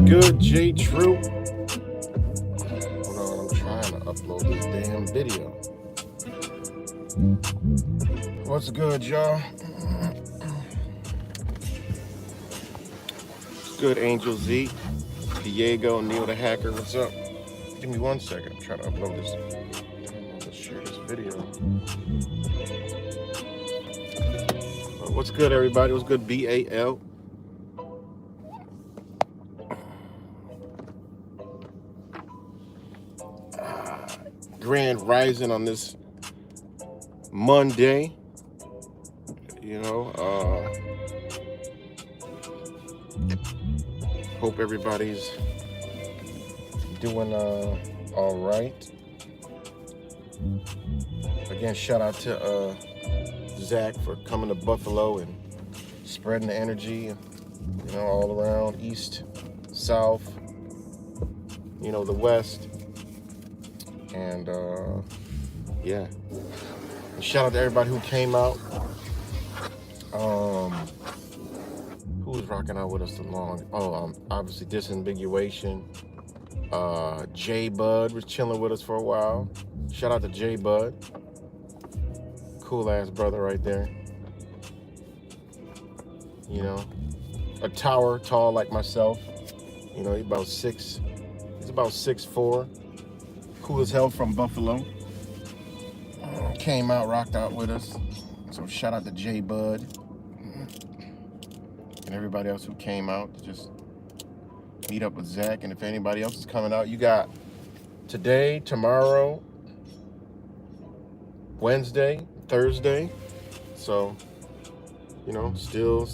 good, J True? Hold on, I'm trying to upload this damn video. What's good, y'all? What's good, Angel Z? Diego, Neil the Hacker, what's up? Give me 1 second. I'm trying to upload this. Let's share this video. What's good, everybody? What's good, BAL? Grand Rising on this Monday. Hope everybody's doing all right. Again, shout out to Zach for coming to Buffalo and spreading the energy, all around, east, south, the west. And yeah. And shout out to everybody who came out. Who was rocking out with us along? Obviously Disambiguation. J Bud was chilling with us for a while. Shout out to J Bud. Cool ass brother right there. A tower tall like myself. He's about 6'4". Cool as hell from Buffalo. Came out, rocked out with us. So shout out to J Bud and everybody else who came out to just meet up with Zach. And if anybody else is coming out, you got today, tomorrow, Wednesday, Thursday. So, still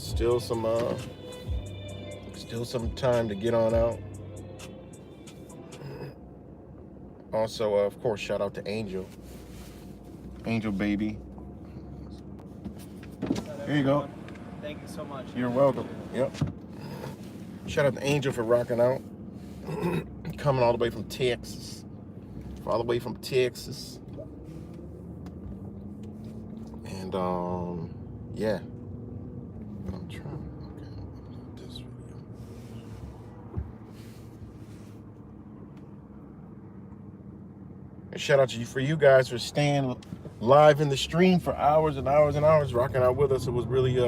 some time to get on out. Also, of course, shout out to Angel baby. Here you go. Thank you so much. You're welcome. Yep. Shout out to Angel for rocking out. Coming all the way from Texas. And yeah. I'm trying. Okay, this video. And shout out to you for you guys for staying live in the stream for hours and hours and hours, rocking out with us. It was really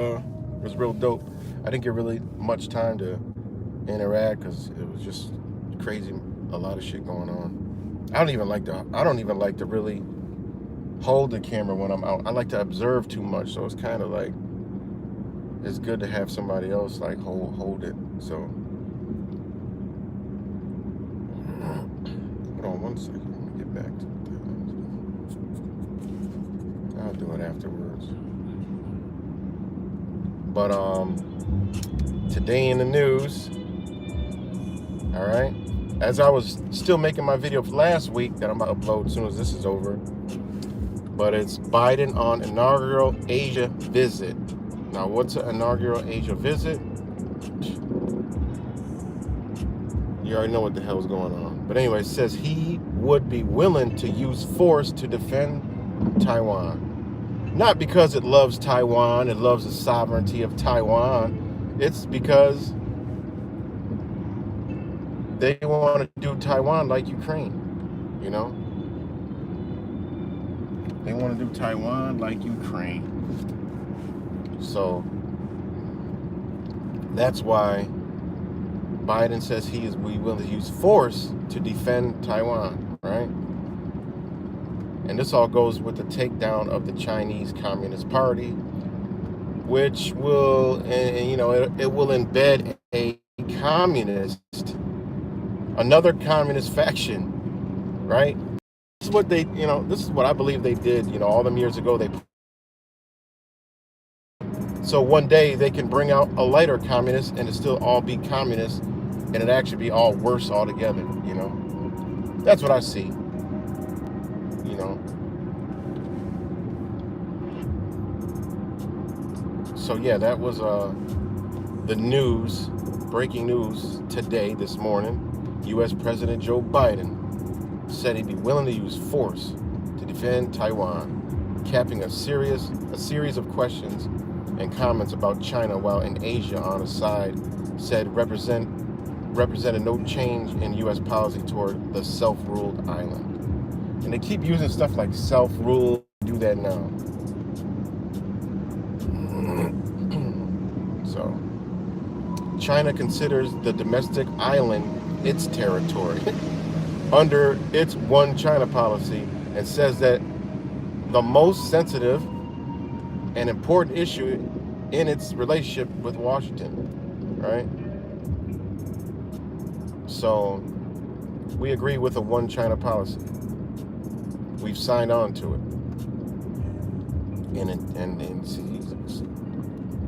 real dope. I didn't get really much time to interact because it was just crazy, a lot of shit going on. I don't even like to really hold the camera when I'm out. I like to observe too much, so it's kind of like it's good to have somebody else like hold it. So hold on 1 second. Let me get back to it. I'll do it afterwards. But today in the news, all right, as I was still making my video for last week that I'm gonna upload as soon as this is over, but it's Biden on inaugural Asia visit. Now, what's an inaugural Asia visit? You already know what the hell's going on. But anyway, it says he would be willing to use force to defend Taiwan. Not because it loves Taiwan, it loves the sovereignty of Taiwan. It's because they want to do Taiwan like Ukraine, They want to do Taiwan like Ukraine. So that's why Biden says he is willing to use force to defend Taiwan, right? And this all goes with the takedown of the Chinese Communist Party, which will, it will embed another communist faction, right? This is what this is what I believe they did, all them years ago. So one day they can bring out a lighter communist and it still all be communist and it actually be all worse altogether, That's what I see. So yeah, that was the news, breaking news today, this morning. U.S. President Joe Biden said he'd be willing to use force to defend Taiwan, capping a series of questions and comments about China, while in Asia on a side said represented no change in U.S. policy toward the self-ruled island. And they keep using stuff like self-ruled. Do that now. So, China considers the domestic island its territory under its One China policy and says that the most sensitive and important issue in its relationship with Washington, right? So we agree with a One China policy. We've signed on to it.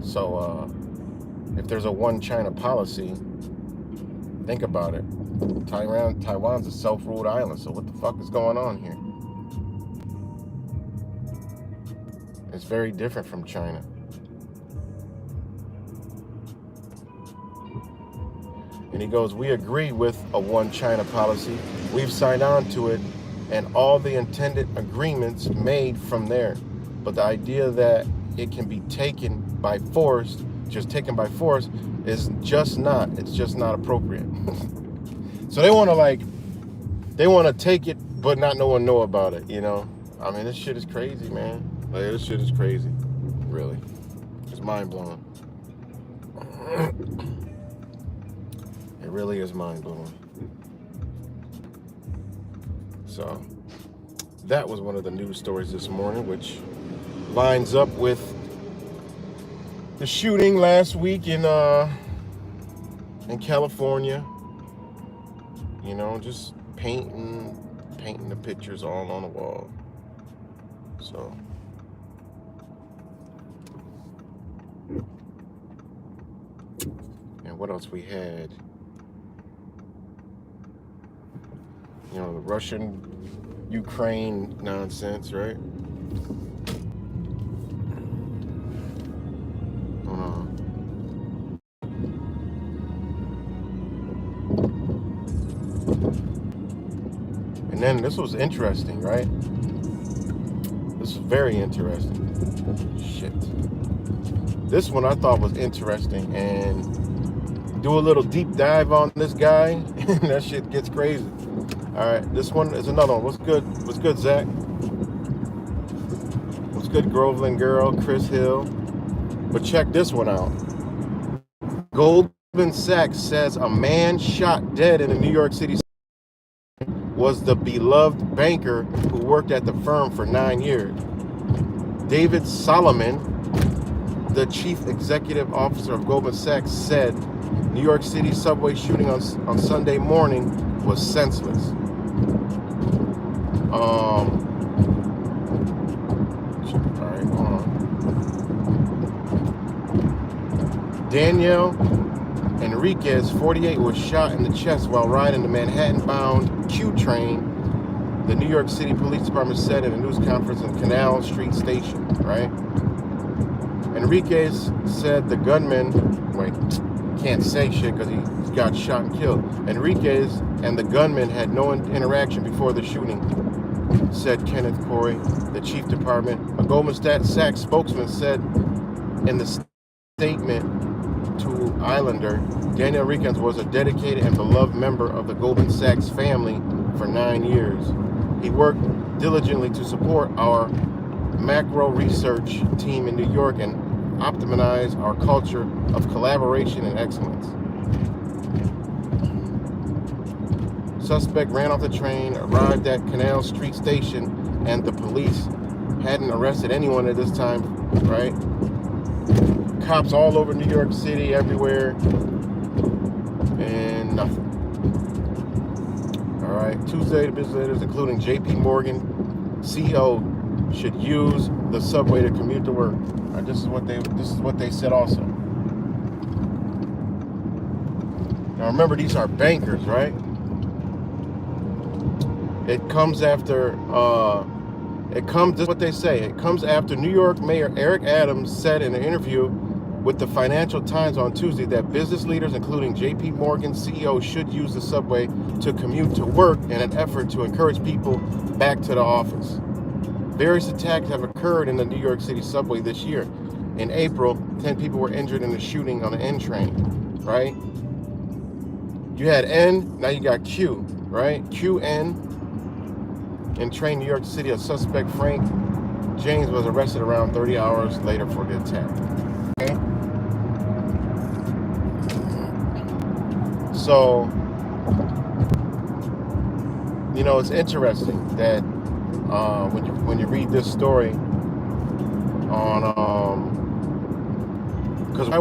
So if there's a One China policy, think about it. Taiwan's a self-ruled island, so what the fuck is going on here? It's very different from China. And he goes, we agree with a One China policy. We've signed on to it and all the intended agreements made from there. But the idea that it can be taken by force, just taken by force, is just not, it's just not appropriate. So they want to take it, but not no one know about it, you know? I mean, this shit is crazy, man. Like, this shit is crazy, really. It's mind-blowing. It really is mind-blowing. So, that was one of the news stories this morning, which lines up with the shooting last week in California. You know, just painting the pictures all on the wall. So, and what else we had? You know, the Russian-Ukraine nonsense, right? And then this was interesting, right? This is very interesting. Shit. This one I thought was interesting, and do a little deep dive on this guy, and that shit gets crazy. All right, this one is another one. What's good? What's good, Zach? What's good, Groveland girl, Chris Hill? But check this one out. Goldman Sachs says a man shot dead in a New York City was the beloved banker who worked at the firm for 9 years. David Solomon, the chief executive officer of Goldman Sachs, said New York City subway shooting on Sunday morning was senseless. All right, hold on. Danielle Enriquez, 48, was shot in the chest while riding the Manhattan-bound Q train, the New York City Police Department said in a news conference in Canal Street Station, right? Enriquez said the gunman, can't say shit because he got shot and killed. Enriquez and the gunman had no interaction before the shooting, said Kenneth Corey, the chief department. A Goldman Sachs spokesman said in the statement to Islander, Daniel Enriquez was a dedicated and beloved member of the Goldman Sachs family for 9 years. He worked diligently to support our macro research team in New York and optimize our culture of collaboration and excellence. Suspect ran off the train, arrived at Canal Street Station, and the police hadn't arrested anyone at this time, right? Cops all over New York City, everywhere, and nothing. All right, Tuesday, the business leaders, including J.P. Morgan CEO, should use the subway to commute to work. All right, this is what they said also. Now remember, these are bankers, right? It comes after. This is what they say. It comes after New York Mayor Eric Adams said in an interview with the Financial Times on Tuesday that business leaders, including J.P. Morgan CEO, should use the subway to commute to work in an effort to encourage people back to the office. Various attacks have occurred in the New York City subway this year. In April, 10 people were injured in a shooting on an N train, right? You had N, now you got Q, right? QN, in Train, New York City, a suspect, Frank James, was arrested around 30 hours later for the attack. Okay? So, you know, it's interesting that when you read this story on, because why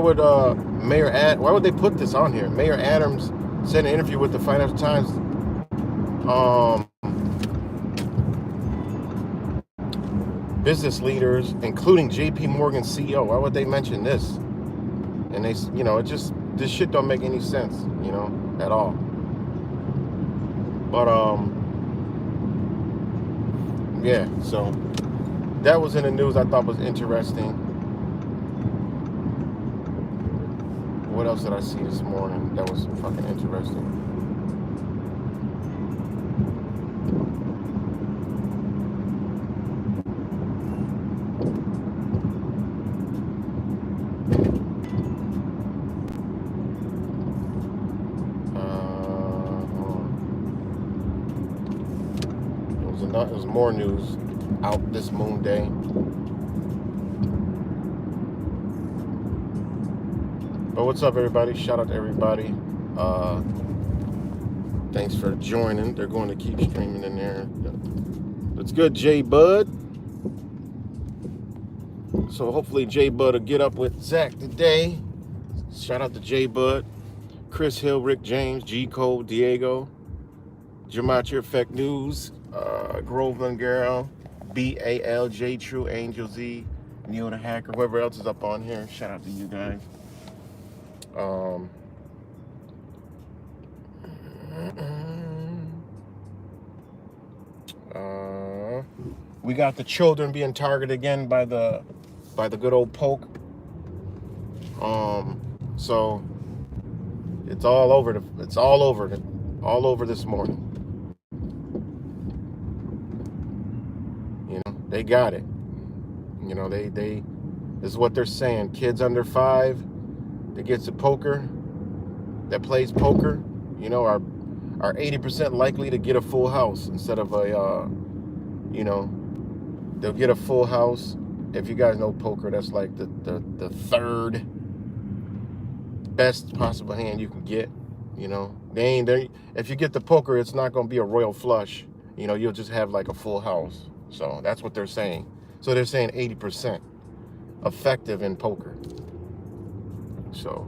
would they put this on here? Mayor Adams said in an interview with the Financial Times, business leaders, including J.P. Morgan CEO. Why would they mention this? And they, you know, this shit don't make any sense, you know, at all. But yeah. So that was in the news. I thought was interesting. What else did I see this morning that was fucking interesting? There's more news out this moon day. But what's up, everybody? Shout out to everybody. Thanks for joining. They're going to keep streaming in there. It's good, J Bud. So hopefully J Bud will get up with Zach today. Shout out to J Bud, Chris Hill, Rick James, G Code, Diego, Gematria Effect News, Groveland Girl, BALJ, True Angel Z, Neil the Hacker, whoever else is up on here. Shout out to you guys. We got the children being targeted again by the good old poke. So it's all over this morning. You know, they got it. You know, they this is what they're saying. Kids under 5 that gets a poker, that plays poker, you know, are 80% likely to get a full house instead of a you know, they'll get a full house. If you guys know poker, that's like the third best possible hand you can get. You know, they ain't there. If you get the poker, it's not going to be a royal flush. You know, you'll just have like a full house. So that's what they're saying. So they're saying 80% effective in poker. So,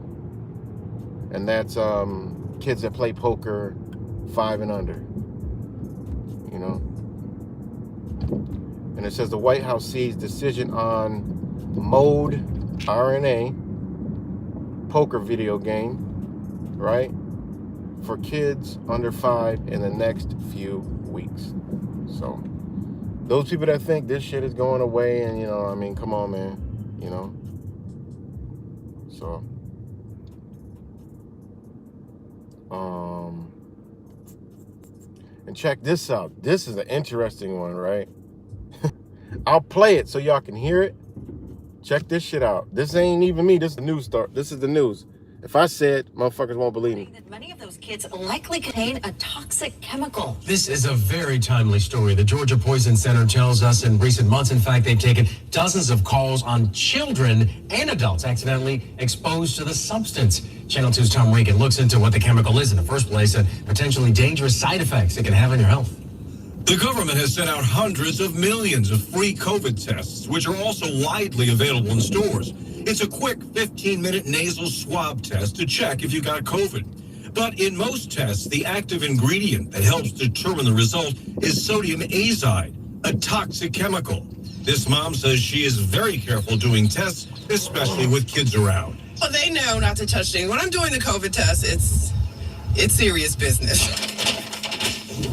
and that's kids that play poker 5 and under. You know. And it says the White House sees decision on Mode RNA poker video game, right, for kids under 5 in the next few weeks. So those people that think this shit is going away, and you know, I mean, come on, man, you know. So and check this out. This is an interesting one, right? I'll play it so y'all can hear it. Check this shit out. This ain't even me. This is the news start. This is the news. If I say it, motherfuckers won't believe me. Many of those kids likely contain a toxic chemical. This is a very timely story. The Georgia Poison Center tells us in recent months, in fact, they've taken dozens of calls on children and adults accidentally exposed to the substance. Channel 2's Tom Regan looks into what the chemical is in the first place and potentially dangerous side effects it can have on your health. The government has sent out hundreds of millions of free COVID tests, which are also widely available in stores. It's a quick 15-minute nasal swab test to check if you got COVID. But in most tests, the active ingredient that helps determine the result is sodium azide, a toxic chemical. This mom says she is very careful doing tests, especially with kids around. Well, they know not to touch things. When I'm doing the COVID test, it's serious business.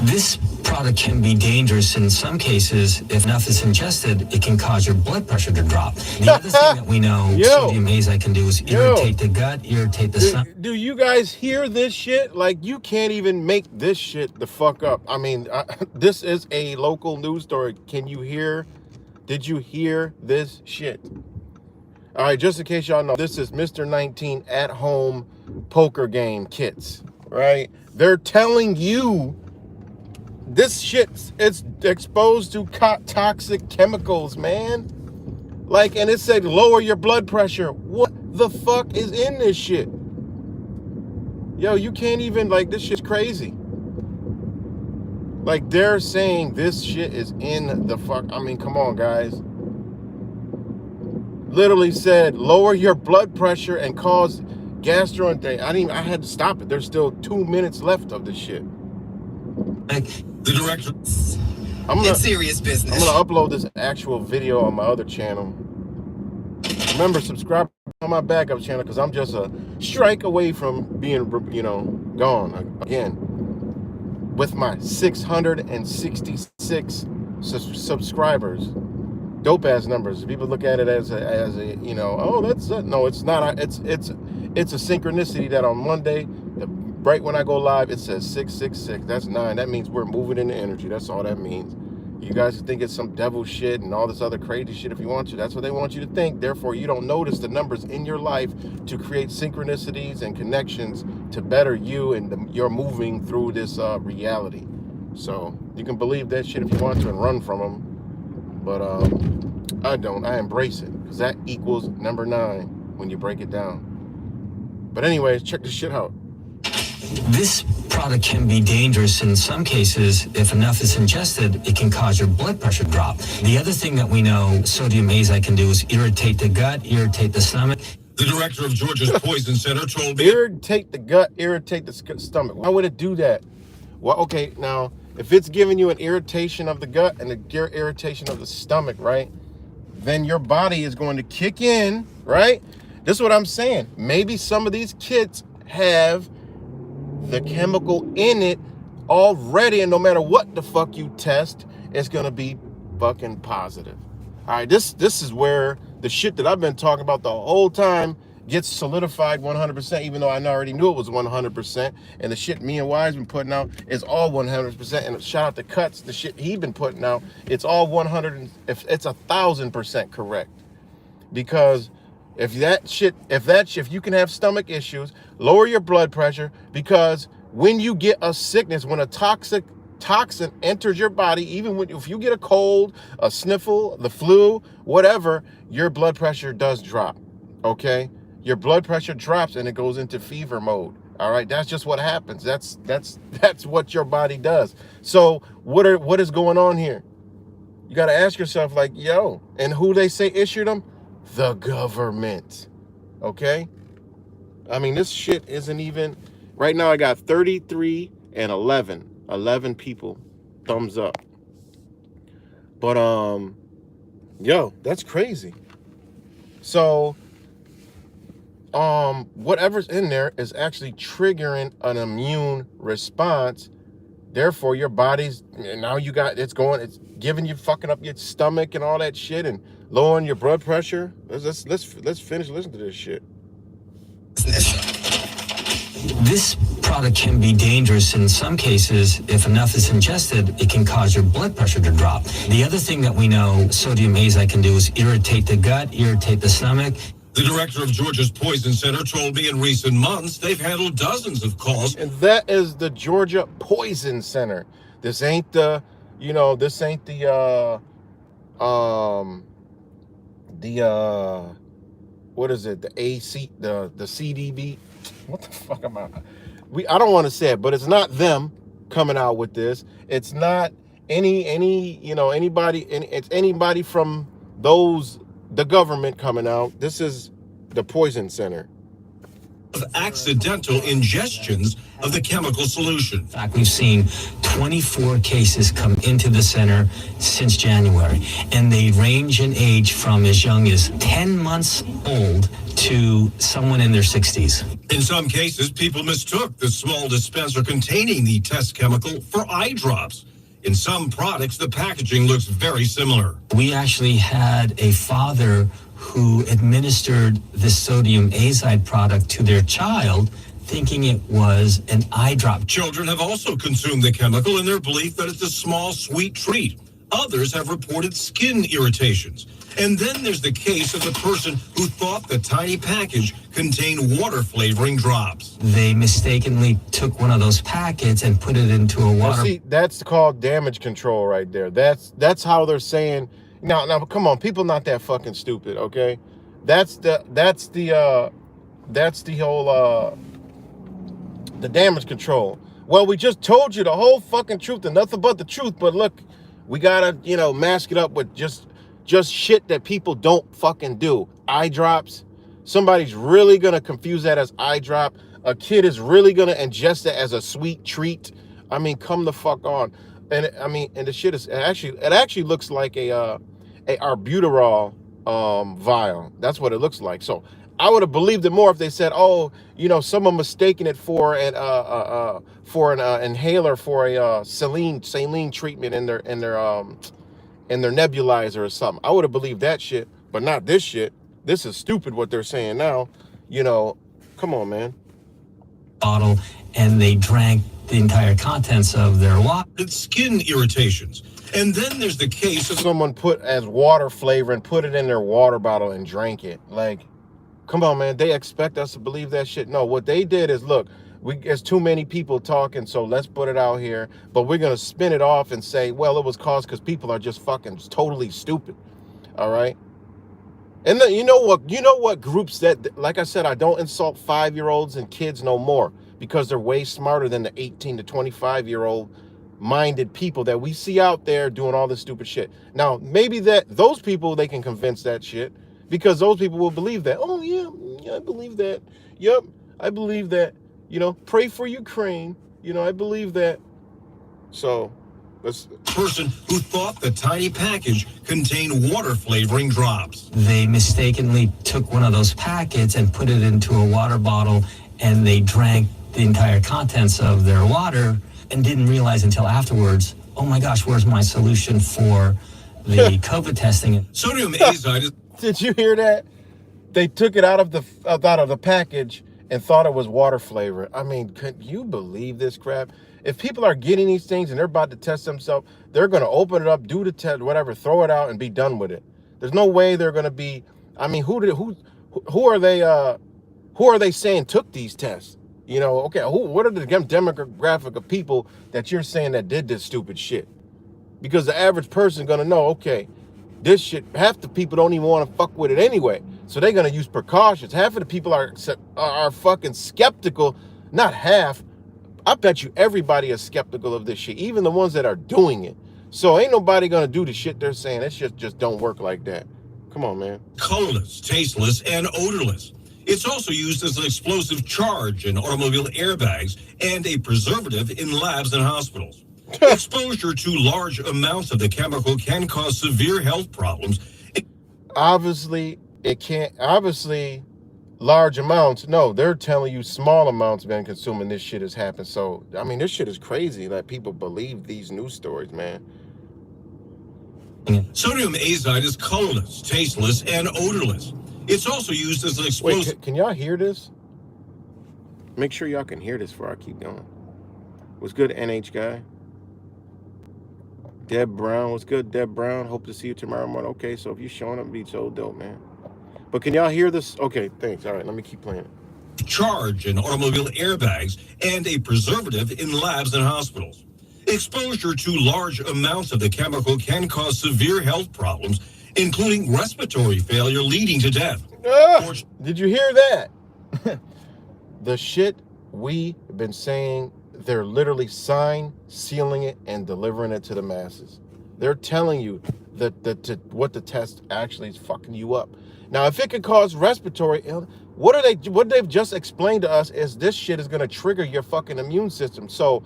This product can be dangerous in some cases. If nothing's ingested, it can cause your blood pressure to drop. The other thing that we know sodium azide can do is irritate the gut, irritate the stomach. Do you guys hear this shit? Like, you can't even make this shit the fuck up. I mean, this is a local news story. Can you hear? Did you hear this shit? All right, just in case y'all know, this is Mr. 19 at-home poker game kits. right? They're telling you this shit it's exposed to toxic chemicals, man. Like, and it said lower your blood pressure. What the fuck is in this shit? Yo, you can't even, like, this shit's crazy. Like, they're saying this shit is in the fuck. I mean, come on, guys. Literally said lower your blood pressure and cause gastroenteritis. I had to stop it. There's still 2 minutes left of this shit. The director. It's serious business. I'm gonna upload this actual video on my other channel. Remember, subscribe on my backup channel because I'm just a strike away from being, gone again. With my 666 subscribers, dope ass numbers. People look at it as a oh, that's no, it's not. It's a synchronicity that on Monday, right when I go live, it says 666. That's 9. That means we're moving into energy. That's all that means. You guys think it's some devil shit and all this other crazy shit if you want to. That's what they want you to think. Therefore, you don't notice the numbers in your life to create synchronicities and connections to better you and you're moving through this reality. So you can believe that shit if you want to and run from them. But I don't. I embrace it because that equals number 9 when you break it down. But anyways, check this shit out. This product can be dangerous in some cases. If enough is ingested, it can cause your blood pressure to drop. The other thing that we know sodium azide can do is irritate the gut, irritate the stomach. The director of Georgia's Poison Center told me. Irritate the gut, irritate the stomach. Why would it do that? Well, okay, now, if it's giving you an irritation of the gut and an irritation of the stomach, right, then your body is going to kick in, right? This is what I'm saying. Maybe some of these kids have the chemical in it already, and no matter what the fuck you test, it's gonna be fucking positive. All right, this is where the shit that I've been talking about the whole time gets solidified 100%, even though I already knew it was 100%. And the shit me and Y's been putting out is all 100%. And shout out to Cuts, the shit he been putting out, it's all 100. It's 1,000% correct. Because if you can have stomach issues, lower your blood pressure, because when you get a sickness, when a toxin enters your body, even if you get a cold, a sniffle, the flu, whatever, your blood pressure does drop, okay? Your blood pressure drops and it goes into fever mode, all right? That's just what happens. That's what your body does. So what is going on here? You got to ask yourself, like, yo, and who they say issued them? The government, okay? I mean, this shit isn't even, right now I got 33 and 11 people thumbs up. But, yo, that's crazy. So, whatever's in there is actually triggering an immune response. Therefore, your body's, now it's giving you, fucking up your stomach and all that shit and lowering your blood pressure. Let's finish listening to this shit. This product can be dangerous in some cases. If enough is ingested, it can cause your blood pressure to drop. The other thing that we know sodium azide can do is irritate the gut, irritate the stomach. The director of Georgia's Poison Center told me in recent months they've handled dozens of calls. And that is the Georgia Poison Center. This ain't the what is it? The AC, the CDB. What the fuck am I? I don't want to say it, but it's not them coming out with this. It's not anybody. It's anybody from the government coming out. This is the Poison Center. Of accidental ingestions of the chemical solution. In fact, we've seen 24 cases come into the center since January, and they range in age from as young as 10 months old to someone in their 60s. In some cases, people mistook the small dispenser containing the test chemical for eye drops. In some products, the packaging looks very similar. We actually had a father who administered the sodium azide product to their child, thinking it was an eye drop. Children have also consumed the chemical in their belief that it's a small, sweet treat. Others have reported skin irritations. And then there's the case of the person who thought the tiny package contained water flavoring drops. They mistakenly took one of those packets and put it into a Now, water. see, that's called damage control right there. That's how they're saying. Now, come on, people not that fucking stupid, okay? That's the whole the damage control. Well, we just told you the whole fucking truth and nothing but the truth, but look, we gotta, mask it up with just shit that people don't fucking do. Eye drops. Somebody's really gonna confuse that as eye drop. A kid is really gonna ingest it as a sweet treat. I mean, come the fuck on. And the shit is it actually looks like a albuterol vial. That's what it looks like. So I would have believed it more if they said, oh, someone mistaken it for an inhaler for a saline treatment in their nebulizer or something. I would have believed that shit, but not this shit. This is stupid what they're saying now. Come on, man. Bottle, and they drank the entire contents of their water. It's skin irritations. And then there's the case of Someone put as water flavor and put it in their water bottle and drank it. Like, come on, man. They expect us to believe that shit. No, what they did is, look, there's too many people talking, so let's put it out here. But we're going to spin it off and say, well, it was caused because people are just fucking totally stupid. All right? And then, you know what groups that, like I said, I don't insult 5-year-olds and kids no more because they're way smarter than the 18 to 25-year-old minded people that we see out there doing all this stupid shit. Now, maybe those people, they can convince that shit because those people will believe that. Oh, yeah, I believe that. Yep, I believe that. Pray for Ukraine. I believe that. So, person who thought the tiny package contained water flavoring drops. They mistakenly took one of those packets and put it into a water bottle, and they drank the entire contents of their water and didn't realize until afterwards, oh my gosh, where's my solution for the COVID testing? Sodium azide is... Did you hear that? They took it out of the package and thought it was water flavor. I mean, could you believe this crap? If people are getting these things and they're about to test themselves, they're going to open it up, do the test, whatever, throw it out and be done with it. There's no way they're going to be, I mean, who are they saying took these tests? Okay, what are the demographic of people that you're saying that did this stupid shit? Because the average person going to know, okay, this shit, half the people don't even want to fuck with it anyway. So they're going to use precautions. Half of the people are fucking skeptical. Not half. I bet you everybody is skeptical of this shit, even the ones that are doing it. So ain't nobody going to do the shit they're saying. That shit just don't work like that. Come on, man. Colorless, tasteless, and odorless. It's also used as an explosive charge in automobile airbags and a preservative in labs and hospitals. Exposure to large amounts of the chemical can cause severe health problems. Obviously, it can't. Obviously, large amounts. No, they're telling you small amounts been consuming this shit has happened. So, I mean, this shit is crazy that people believe these news stories, man. Sodium azide is colorless, tasteless, and odorless. It's also used as an explosive... Wait, can y'all hear this? Make sure y'all can hear this before I keep going. What's good, NH guy? Deb Brown, what's good, Deb Brown? Hope to see you tomorrow morning. Okay, so if you're showing up, be so dope, man. But can y'all hear this? Okay, thanks. All right, let me keep playing it. Charge in automobile airbags and a preservative in labs and hospitals. Exposure to large amounts of the chemical can cause severe health problems, including respiratory failure leading to death. Did you hear that? The shit we've been saying, they're literally sealing it and delivering it to the masses. They're telling you that what the test actually is fucking you up. Now, if it could cause respiratory illness, what they've just explained to us is this shit is going to trigger your fucking immune system. So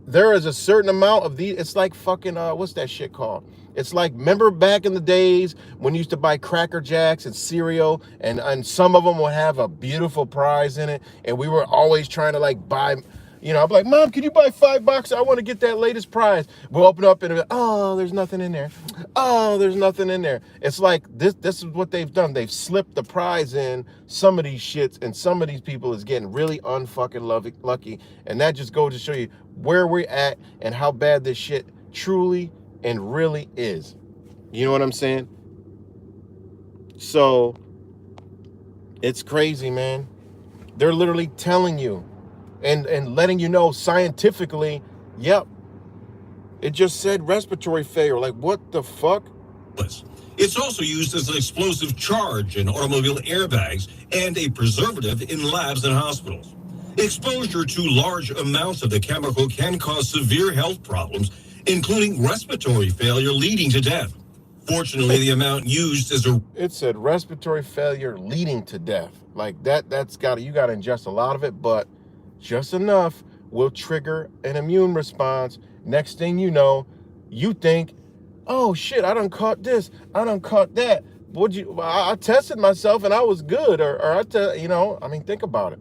there is a certain amount of these. It's like fucking, what's that shit called? It's like, remember back in the days when you used to buy Cracker Jacks and cereal, and some of them would have a beautiful prize in it, and we were always trying to like buy, I'm like, Mom, can you buy $5? I want to get that latest prize. We'll open up and oh, there's nothing in there. Oh, there's nothing in there. It's like this is what they've done. They've slipped the prize in some of these shits, and some of these people is getting really unfucking lucky. And that just goes to show you where we're at and how bad this shit truly and really is. You know what I'm saying? So it's crazy, man. They're literally telling you and letting you know scientifically, yep, it just said respiratory failure. Like, what the fuck? It's also used as an explosive charge in automobile airbags and a preservative in labs and hospitals. Exposure to large amounts of the chemical can cause severe health problems, including respiratory failure leading to death. Fortunately, the amount used is It said respiratory failure leading to death. Like you gotta ingest a lot of it, but just enough will trigger an immune response. Next thing you know, you think, oh shit, I done caught this, I done caught that. I tested myself and I was good, think about it.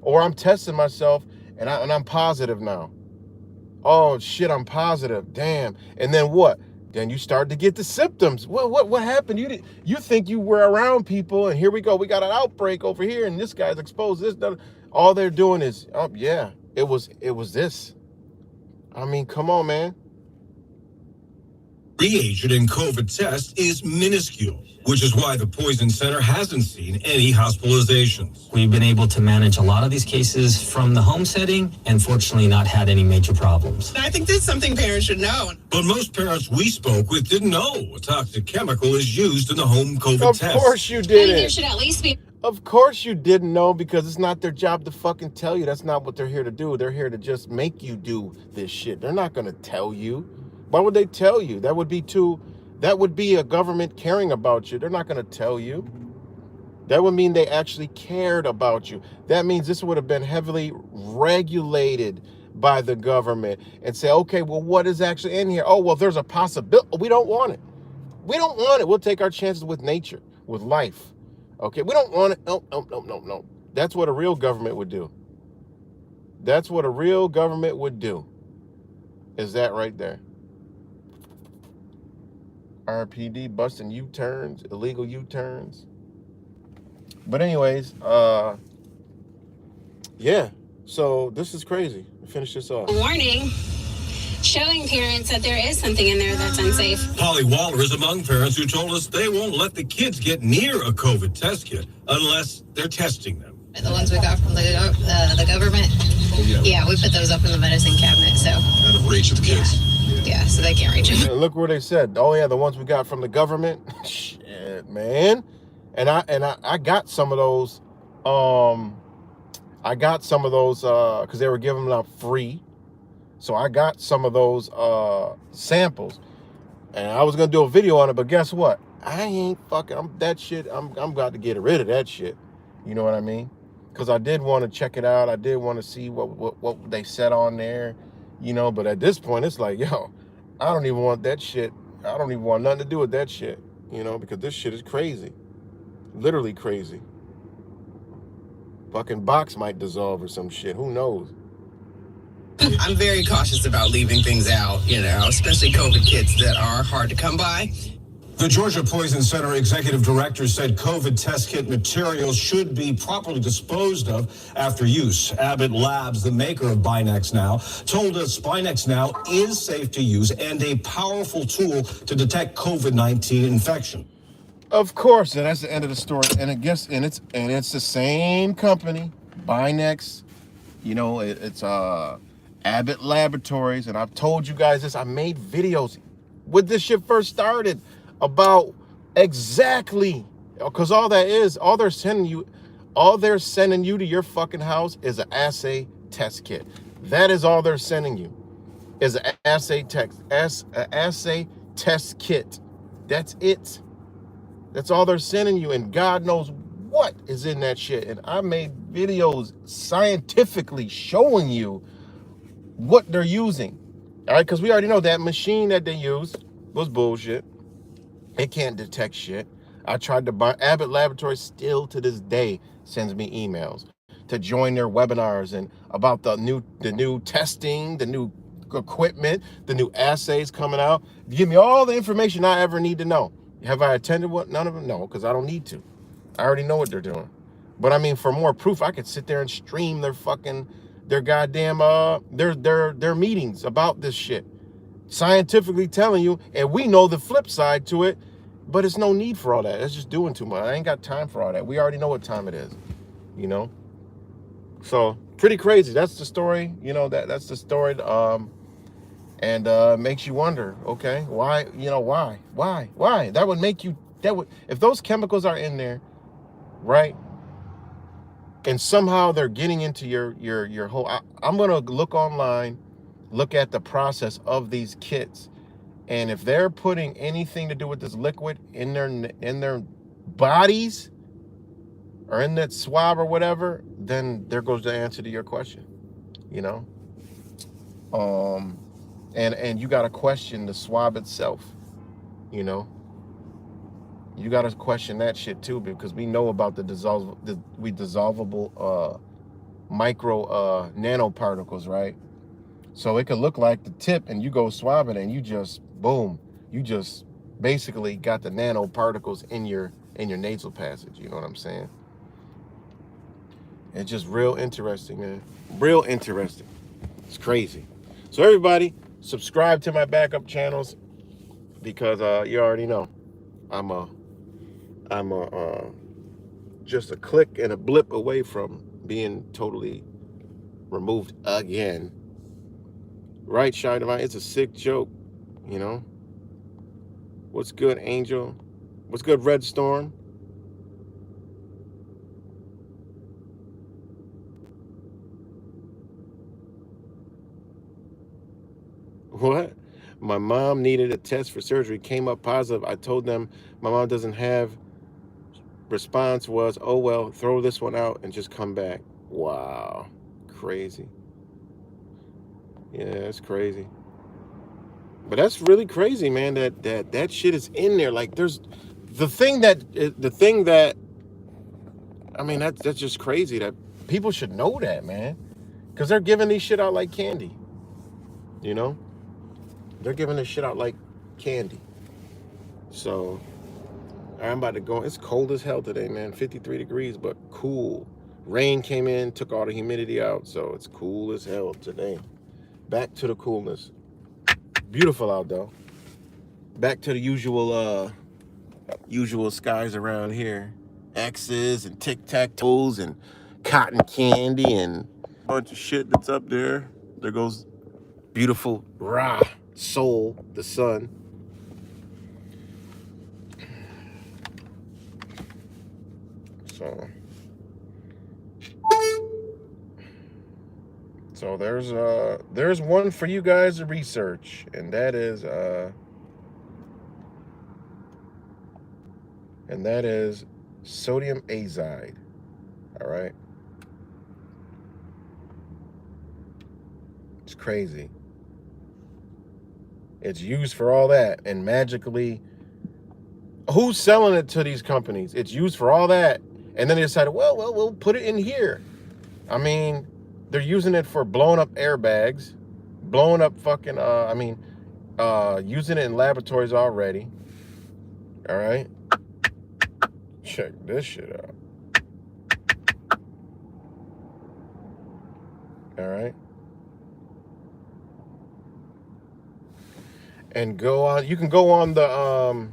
Or I'm testing myself and I'm positive now. Oh shit, I'm positive. Damn. And then what? Then you start to get the symptoms. Well, what happened? You think you were around people, and here we go. We got an outbreak over here, and this guy's exposed. All they're doing is, oh yeah, it was this. I mean, come on, man. reagent in COVID test is minuscule, which is why the Poison Center hasn't seen any hospitalizations. We've been able to manage a lot of these cases from the home setting and fortunately not had any major problems. I think that's something parents should know. But most parents we spoke with didn't know a toxic chemical is used in the home COVID test. Of course you I think there didn't. should at least be. Of course you didn't know, because it's not their job to fucking tell you. That's not what they're here to do. They're here to just make you do this shit. They're not going to tell you. Why would they tell you? That would be a government caring about you. They're not going to tell you. That would mean they actually cared about you. That means this would have been heavily regulated by the government and say, okay, well, what is actually in here? Oh, well, there's a possibility. We don't want it. We don't want it. We'll take our chances with nature, with life. Okay, we don't want it. No. That's what a real government would do. That's what a real government would do. Is that right there? RPD busting U-turns, illegal U-turns. But anyways, yeah. So this is crazy. Finish this off. Warning, showing parents that there is something in there that's unsafe. Holly Waller is among parents who told us they won't let the kids get near a COVID test kit unless they're testing them. The ones we got from the government, yeah, we put those up in the medicine cabinet, so. Out of reach of the kids. Yeah, so they can't reach it. And look where they said, oh yeah, the ones we got from the government. Shit, man. And I got some of those. I got some of those because they were giving them out free. So I got some of those samples, and I was gonna do a video on it. But guess what? I ain't fucking. I'm about to get rid of that shit. You know what I mean? Because I did want to check it out. I did want to see what they said on there. You know, but at this point, it's like, yo, I don't even want that shit. I don't even want nothing to do with that shit. You know, because this shit is crazy. Literally crazy. Fucking box might dissolve or some shit. Who knows? I'm very cautious about leaving things out, especially COVID kits that are hard to come by. The Georgia Poison Center executive director said COVID test kit materials should be properly disposed of after use. Abbott Labs, the maker of Binax Now, told us Binax Now is safe to use and a powerful tool to detect COVID-19 infection. Of course, and that's the end of the story. And it's the same company, Binax. It's Abbott Laboratories, and I've told you guys this. I made videos when this shit first started about exactly, because all they're sending you to your fucking house is an assay test kit. That is all they're sending you, is an assay test kit. That's it. That's all they're sending you, and God knows what is in that shit. And I made videos scientifically showing you what they're using. All right, because we already know that machine that they used was bullshit. It can't detect shit. I tried to buy Abbott Laboratories, still to this day sends me emails to join their webinars and about the new testing, the new equipment, the new assays coming out. Give me all the information I ever need to know. Have I attended what? None of them? No, because I don't need to. I already know what they're doing. But I mean, for more proof, I could sit there and stream their goddamn their meetings about this shit. scientifically telling you, and we know the flip side to it, but it's no need for all that. It's just doing too much. I ain't got time for all that. We already know what time it is, you know? So pretty crazy. That's the story, you know, that's the story. And makes you wonder, okay, why, you know, why? That would make you, if those chemicals are in there, right? And somehow they're getting into your whole, I'm going to look online, look at the process of these kits. And if they're putting anything to do with this liquid in their bodies or in that swab or whatever, then there goes the answer to your question, you know? And you got to question the swab itself, you know? You got to question that shit too, because we know about the dissolvable micro nanoparticles, right? So it could look like the tip and you go swab it and you just, boom, you just basically got the nanoparticles in your nasal passage. You know what I'm saying? It's just real interesting, man. Real interesting. It's crazy. So everybody, subscribe to my backup channels because you already know I'm just a click and a blip away from being totally removed again. Right, Shy Divine? It's a sick joke, you know? What's good, Angel? What's good, Red Storm? What? My mom needed a test for surgery, came up positive. I told them my mom doesn't have. Response was, oh, well, throw this one out and just come back. Wow. Crazy. Yeah, it's crazy. But that's really crazy, man, that shit is in there. Like, there's the thing that I mean, that's just crazy that people should know that, man, because they're giving these shit out like candy, you know? They're giving this shit out like candy. So I'm about to go. It's cold as hell today, man. 53 degrees, but cool. Rain came in, took all the humidity out, so it's cool as hell today. Back to the coolness. Beautiful out though. Back to the usual skies around here. X's and tic-tac-toes and cotton candy and a bunch of shit that's up there. There goes beautiful Ra, Sol, the sun. So there's one for you guys to research, and that is sodium azide. All right, it's crazy. It's used for all that, and magically, who's selling it to these companies? It's used for all that, and then they decided, well, we'll put it in here. I mean, they're using it for blowing up airbags, blowing up fucking, using it in laboratories already. All right. Check this shit out. All right. And go on, you can go on the,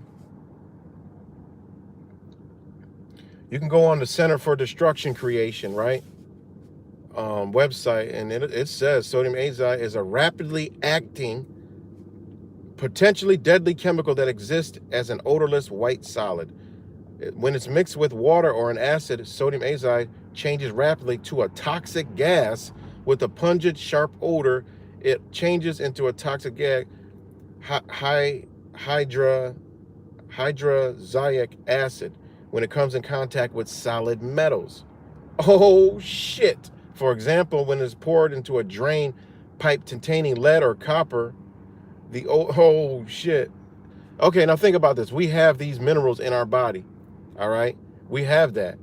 Center for Destruction Creation, right? Website, and it says sodium azide is a rapidly acting, potentially deadly chemical that exists as an odorless white solid. When it's mixed with water or an acid, sodium azide changes rapidly to a toxic gas with a pungent, sharp odor. It changes into a toxic gas, hydroxyic acid, when it comes in contact with solid metals. Oh shit. For example, when it's poured into a drain pipe containing lead or copper, oh shit. Okay, now think about this. We have these minerals in our body. All right? We have that.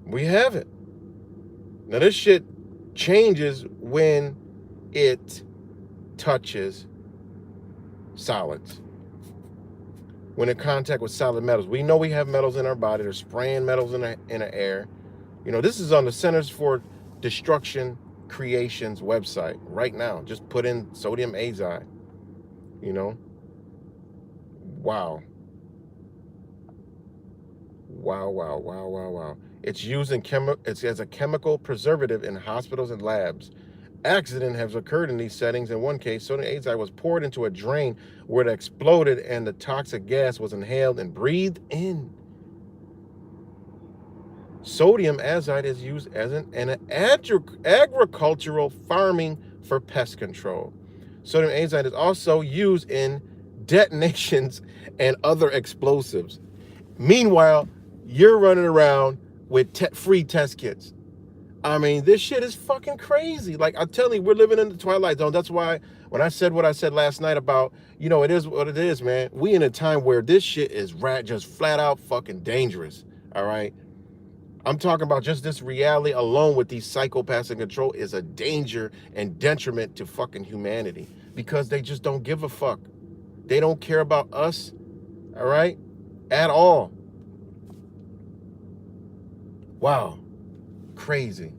We have it. Now this shit changes when it touches solids. When in contact with solid metals. We know we have metals in our body. They're spraying metals in the air. You know, this is on the Centers for Destruction Creation's website right now. Just put in sodium azide. you know? Wow. Wow. It's used in it's as a chemical preservative in hospitals and labs. Accident has occurred in these settings. In one case, sodium azide was poured into a drain where it exploded and the toxic gas was inhaled and breathed in. Sodium azide is used as an agricultural farming for pest control. Sodium azide is also used in detonations and other explosives. Meanwhile, you're running around with free test kits. I mean, this shit is fucking crazy. Like, I'm telling you, we're living in the twilight zone. That's why when I said what I said last night about, it is what it is, man. We in a time where this shit is just flat out fucking dangerous, all right? I'm talking about just this reality alone with these psychopaths in control is a danger and detriment to fucking humanity because they just don't give a fuck. They don't care about us, all right, at all. Wow. Crazy.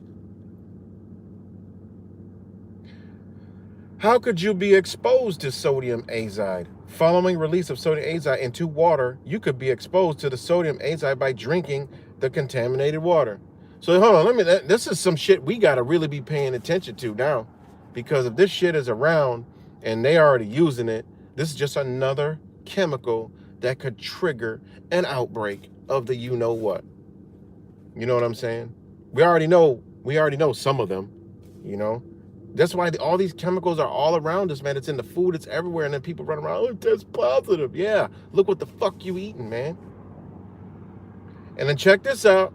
How could you be exposed to sodium azide? Following release of sodium azide into water, you could be exposed to the sodium azide by drinking the contaminated water. So hold on, this is some shit we gotta really be paying attention to now, because if this shit is around and they already using it, this is just another chemical that could trigger an outbreak of the you know what. You know what I'm saying? We already know some of them, That's why all these chemicals are all around us, man. It's in the food, it's everywhere, and then people run around, oh, test positive. Yeah, look what the fuck you eating, man. And then check this out.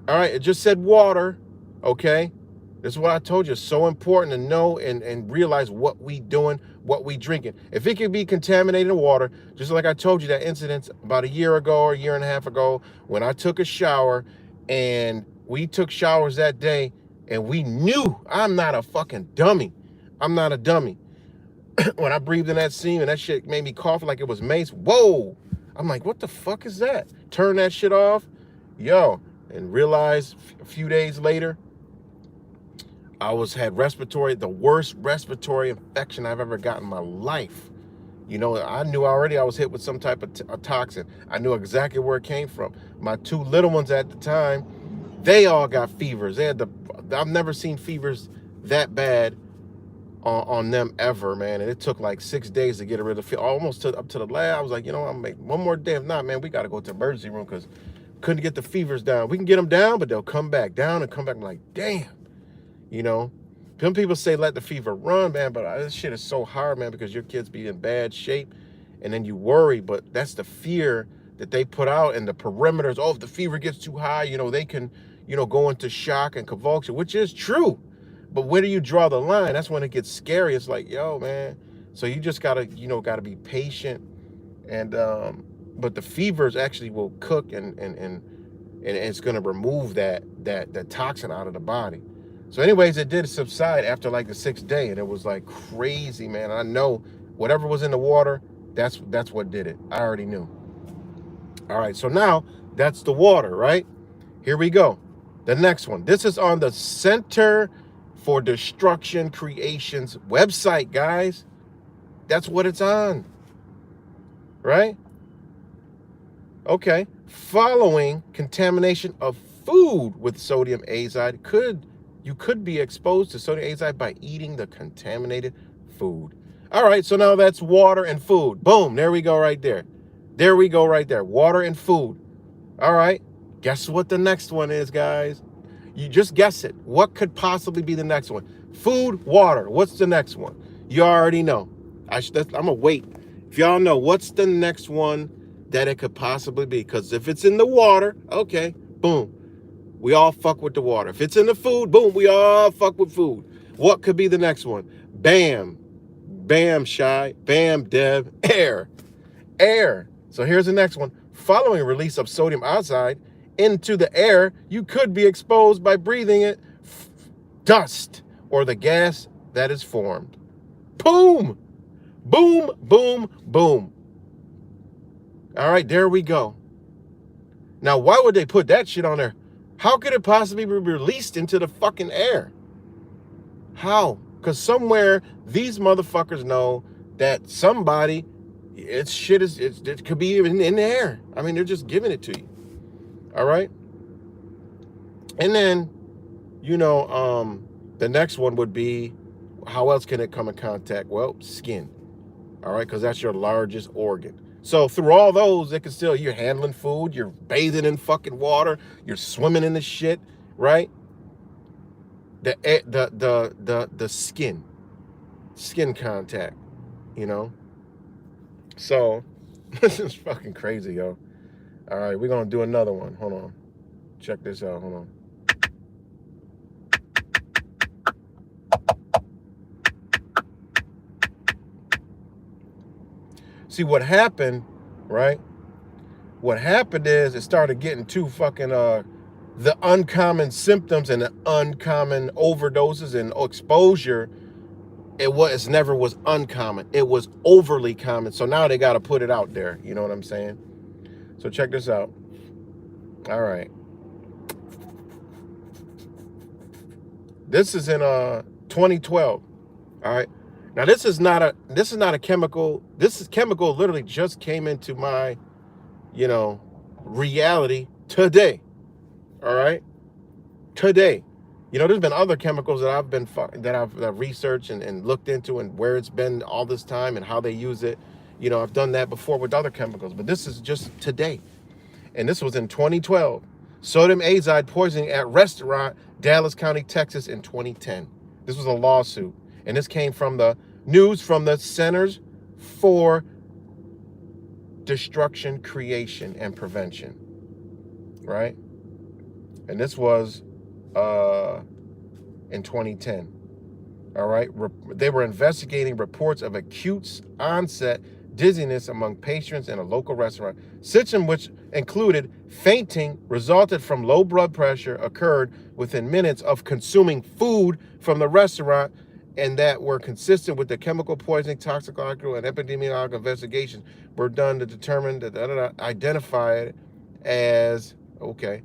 All right, it just said water, okay? This is what I told you. It's so important to know and realize what we doing, what we drinking. If it could be contaminated water, just like I told you that incident about a year ago or a year and a half ago when I took a shower and we took showers that day and we knew, I'm not a fucking dummy. I'm not a dummy. When I breathed in that steam and that shit made me cough like it was mace, whoa. I'm like, what the fuck is that? Turn that shit off. Yo, and realized a few days later, I had the worst respiratory infection I've ever gotten in my life. I knew already I was hit with some type of a toxin. I knew exactly where it came from. My two little ones at the time, they all got fevers. I've never seen fevers that bad on them ever, man. And it took like 6 days to get rid of the fever. Almost up to the lab. I was like, I'm make one more day. If not, man, we got to go to the emergency room because couldn't get the fevers down. We can get them down, but they'll come back down and come back. I'm like, damn. Some people say let the fever run, man, but this shit is so hard, man, because your kids be in bad shape and then you worry, but that's the fear that they put out and the perimeters. Oh, if the fever gets too high, they can, go into shock and convulsion, which is true. But where do you draw the line? That's when it gets scary. It's like, yo, man. So you just gotta, gotta be patient. And but the fevers actually will cook and it's gonna remove that toxin out of the body. So anyways, it did subside after like the 6th day, and it was like crazy, man. I know whatever was in the water, that's what did it. I already knew. All right, so now that's the water, right? Here we go. The next one. This is on the Center for Destruction Creation's website, guys. That's what it's on, right? Okay. Following contamination of food with sodium azide, you could be exposed to sodium azide by eating the contaminated food. All right, so now that's water and food. Boom, there we go right there. There we go right there. Water and food. All right, guess what the next one is, guys? You just guess it. What could possibly be the next one? Food, water. What's the next one? You already know. I'm going to wait. If y'all know, what's the next one that it could possibly be? Because if it's in the water, okay, boom. We all fuck with the water. If it's in the food, boom, we all fuck with food. What could be the next one? Bam. Bam, Shy. Bam, Deb. Air. Air. So here's the next one. Following release of sodium azide into the air, you could be exposed by breathing it, dust, or the gas that is formed. Boom. Boom, boom, boom. All right, there we go. Now, why would they put that shit on there? How could it possibly be released into the fucking air? How? Because somewhere these motherfuckers know that somebody, it could be even in the air. I mean, they're just giving it to you. All right. And then, the next one would be, how else can it come in contact? Well, skin. All right, because that's your largest organ. So through all those, it can still, you're handling food, you're bathing in fucking water, you're swimming in the shit, right? The skin contact, So this is fucking crazy, yo. All right, we're gonna do another one. Hold on, check this out. Hold on. See what happened, right? What happened is it started getting too fucking the uncommon symptoms and the uncommon overdoses and exposure. It never was uncommon. It was overly common. So now they got to put it out there. You know what I'm saying? So check this out. All right. This is in 2012. All right. Now this is not a chemical. This chemical literally just came into my, reality today. All right, today. There's been other chemicals that I've researched and looked into and where it's been all this time and how they use it. I've done that before with other chemicals, but this is just today, and this was in 2012. Sodium azide poisoning at restaurant, Dallas County, Texas, in 2010. This was a lawsuit. And this came from the news from the Centers for Destruction, Creation, and Prevention, right? And this was in 2010, all right? They were investigating reports of acute onset dizziness among patrons in a local restaurant. Symptoms which included fainting resulted from low blood pressure occurred within minutes of consuming food from the restaurant, and that were consistent with the chemical poisoning, toxicological, and epidemiological investigations were done to determine that identify it as the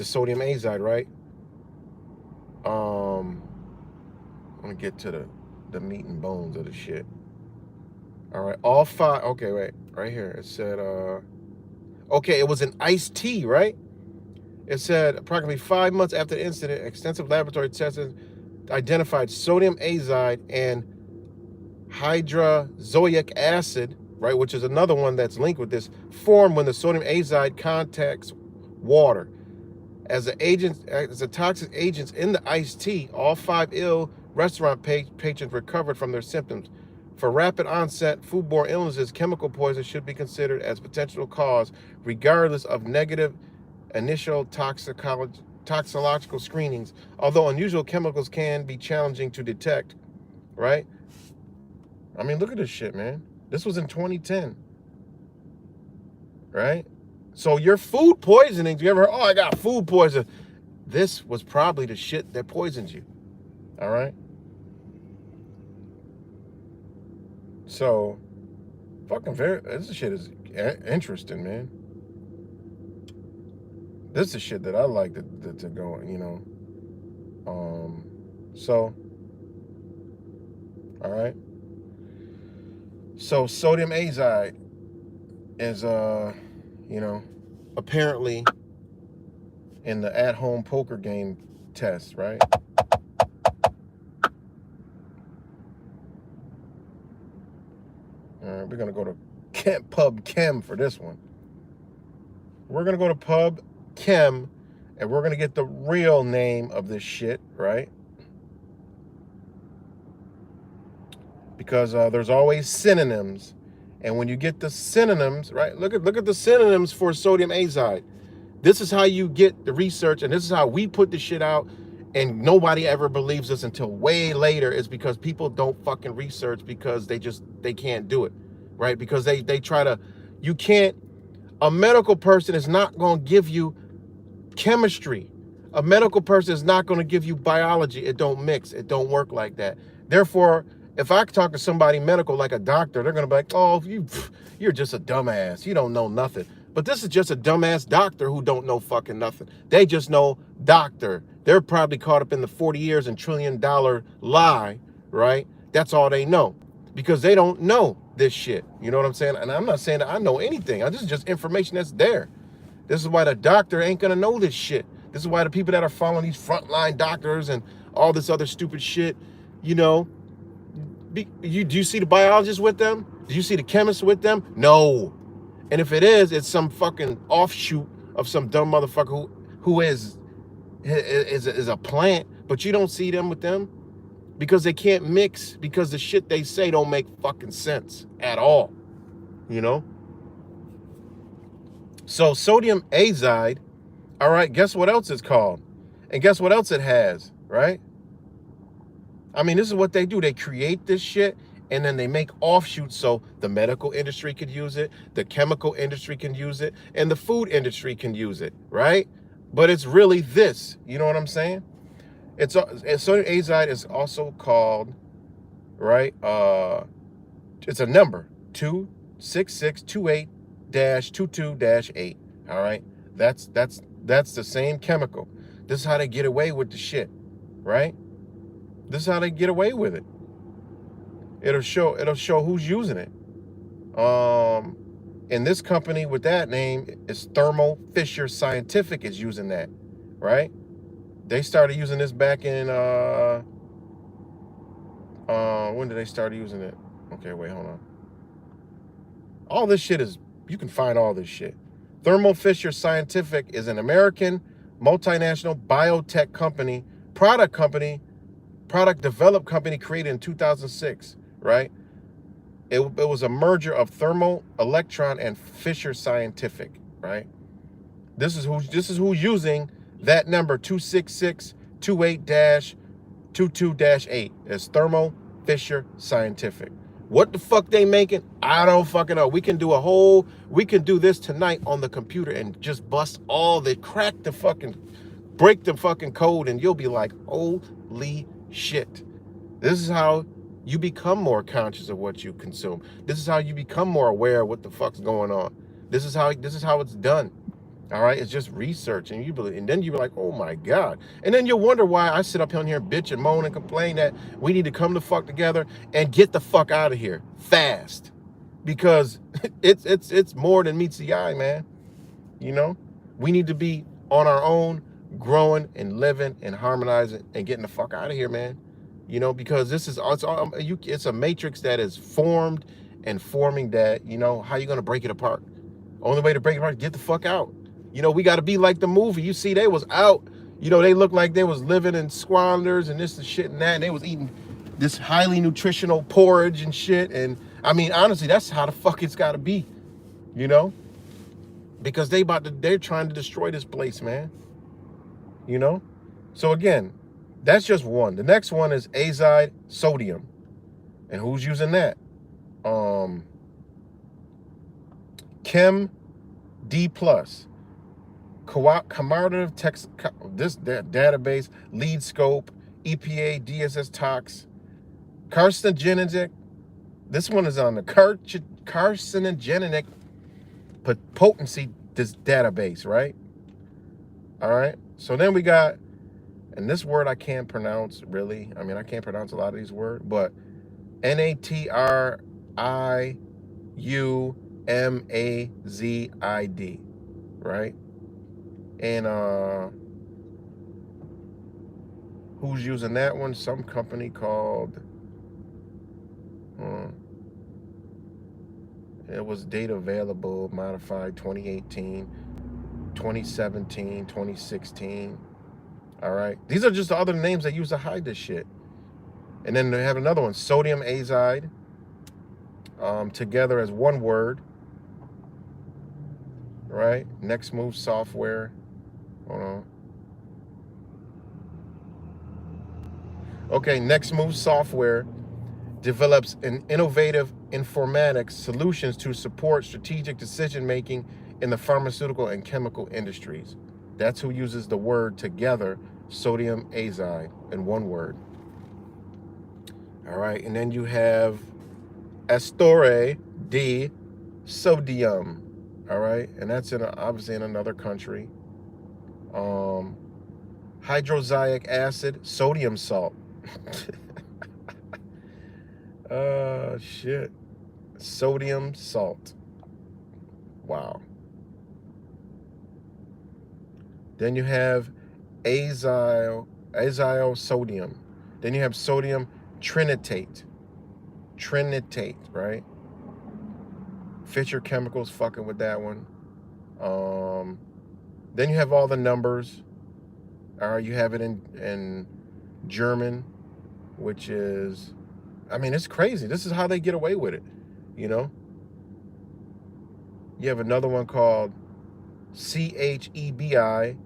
sodium azide, right? I'm gonna get to the meat and bones of the shit. All right, all five. Okay, wait, right here it said it was an iced tea, right? It said approximately 5 months after the incident, extensive laboratory testing identified sodium azide and hydrozoic acid, right, which is another one that's linked with this, form when the sodium azide contacts water. As the toxic agents in the iced tea, all 5 ill restaurant patrons recovered from their symptoms. For rapid onset foodborne illnesses, chemical poison should be considered as potential cause, regardless of negative initial toxicological screenings. Although unusual chemicals can be challenging to detect, right? I mean, look at this shit, man. This was in 2010, right? So your food poisoning, you ever heard, I got food poison? This was probably the shit that poisons you, all right? So, this shit is interesting, man. This is shit that I like to go, so, all right. So sodium azide is, apparently in the at-home poker game test, right? All right, we're gonna go to Pub Chem for this one. We're gonna go to Pub Chem, and we're gonna get the real name of this shit, right? Because there's always synonyms, and when you get the synonyms, right? Look at the synonyms for sodium azide. This is how you get the research, and this is how we put the shit out, and nobody ever believes us until way later. Is because people don't fucking research because they can't do it, right? Because they try to, a medical person is not going to give you chemistry. A medical person is not going to give you biology. It don't mix. It don't work like that. Therefore, if I talk to somebody medical like a doctor, they're going to be like, oh, you're just a dumbass. You don't know nothing. But this is just a dumbass doctor who don't know fucking nothing. They just know doctor. They're probably caught up in the 40 years and $1 trillion lie, right? That's all they know because they don't know this shit. You know what I'm saying? And I'm not saying that I know anything. This is just information that's there. This is why the doctor ain't gonna know this shit. This is why the people that are following these frontline doctors and all this other stupid shit, you know, do you see the biologists with them? Do you see the chemists with them? No. And if it is, it's some fucking offshoot of some dumb motherfucker who is a plant, but you don't see them with them because they can't mix, because the shit they say don't make fucking sense at all, you know? So sodium azide, all right, guess what else it's called? And guess what else it has, right? I mean, this is what they do. They create this shit and then they make offshoots so the medical industry could use it, the chemical industry can use it, and the food industry can use it, right? But it's really this, you know what I'm saying? Sodium azide is also called, right? It's a number 26628-22-8. All right, that's the same chemical. This is how they get away with the shit, right? This is how they get away with it. It'll show who's using it. And this company with that name is Thermo Fisher Scientific is using that, right? They started using this back in when did they start using it? Okay, wait, hold on. All this shit is, you can find all this shit. Thermo Fisher Scientific is an American multinational biotech company, product developed company created in 2006, right? It was a merger of Thermo Electron and Fisher Scientific, right? This is who's using that number 26628-22-8. It's Thermo Fisher Scientific. What the fuck they making? I don't fucking know. We can do this tonight on the computer and just bust break the fucking code, and you'll be like, holy shit. This is how you become more conscious of what you consume. This is how you become more aware of what the fuck's going on. This is how it's done. All right, it's just research, and then you're like, oh my God. And then you'll wonder why I sit up here and bitch and moan and complain that we need to come the fuck together and get the fuck out of here fast. Because it's more than meets the eye, man. You know? We need to be on our own, growing and living and harmonizing and getting the fuck out of here, man. You know, because it's a matrix that is formed and forming that, you know, how you gonna break it apart? Only way to break it apart is get the fuck out. You know, we got to be like the movie. You see, they was out. You know, they looked like they was living in squanders and this and shit and that. And they was eating this highly nutritional porridge and shit. And I mean, honestly, that's how the fuck it's got to be, you know, because they're trying to destroy this place, man. You know, so again, that's just one. The next one is azide sodium, and who's using that? Chem D plus. Cooperative text, this database, lead scope, EPA, DSS tox, carcinogenic. This one is on the carcinogenic potency database, right? All right. So then we got, and this word I can't pronounce really. I mean, I can't pronounce a lot of these words, but NATRIUMAZID, right? And who's using that one? Some company called, it was data available, modified 2018, 2017, 2016. All right. These are just the other names they use to hide this shit. And then they have another one, sodium azide, together as one word. Right? Next Move Software. Hold on. Okay, Next Move Software develops an innovative informatics solutions to support strategic decision making in the pharmaceutical and chemical industries. That's who uses the word together, sodium azide, in one word. All right, and then you have Astore D Sodium. All right, and that's obviously in another country. hydroxyic acid, sodium salt. Shit. Sodium salt. Wow. Then you have aziosodium. Then you have sodium trinitate. Trinitate, right? Fisher Chemicals fucking with that one. Then you have all the numbers. You have it in German, which is, I mean, it's crazy. This is how they get away with it, you know? You have another one called CHEBI,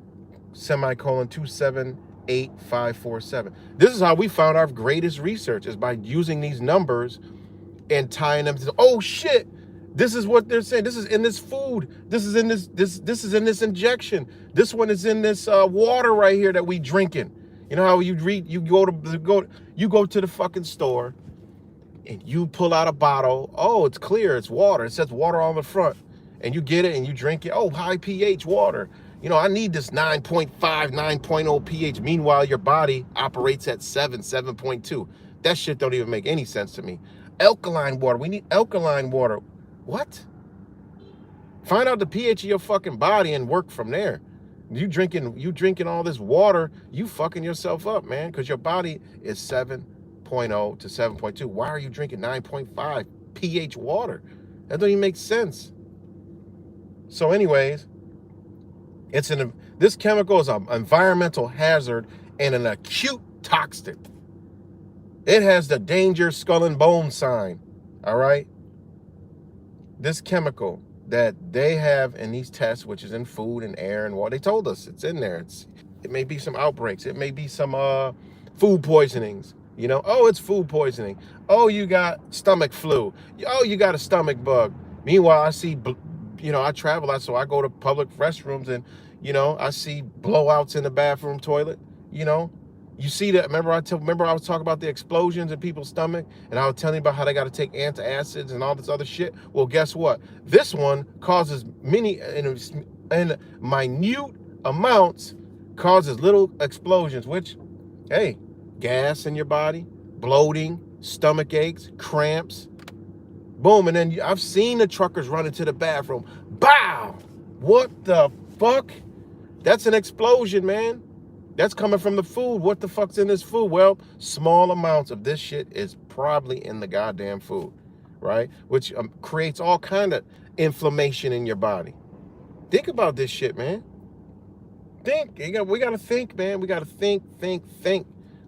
semicolon 278547. This is how we found our greatest research, is by using these numbers and tying them to, oh shit, this is what they're saying. This is in this food. This is in this is in this injection. This one is in this water right here that we drinking. You know how you go to the fucking store and you pull out a bottle. Oh, it's clear, it's water. It says water on the front. And you get it and you drink it. Oh, high pH water. You know, I need this 9.5, 9.0 pH. Meanwhile, your body operates at 7.2. That shit don't even make any sense to me. Alkaline water. We need alkaline water. What? Find out the pH of your fucking body and work from there. You drinking all this water, you fucking yourself up, man, because your body is 7.0 to 7.2. Why are you drinking 9.5 pH water? That don't even make sense. So anyways, this chemical is an environmental hazard and an acute toxic. It has the danger skull and bone sign, all right? This chemical that they have in these tests, which is in food and air and water, they told us it's in there. It may be some outbreaks. It may be some food poisonings. You know, oh, it's food poisoning. Oh, you got stomach flu. Oh, you got a stomach bug. Meanwhile, I see, you know, I travel, so I go to public restrooms and, you know, I see blowouts in the bathroom toilet. You know, you see that. Remember I was talking about the explosions in people's stomach, and I was telling you about how they got to take antacids and all this other shit. Well, guess what? This one causes many and minute amounts, causes little explosions, which, hey, gas in your body, bloating, stomach aches, cramps. Boom, and then I've seen the truckers run into the bathroom. Bow! What the fuck? That's an explosion, man. That's coming from the food. What the fuck's in this food? Well, small amounts of this shit is probably in the goddamn food, right? Which creates all kind of inflammation in your body. Think about this shit, man. Think. We got to think, man. We got to think.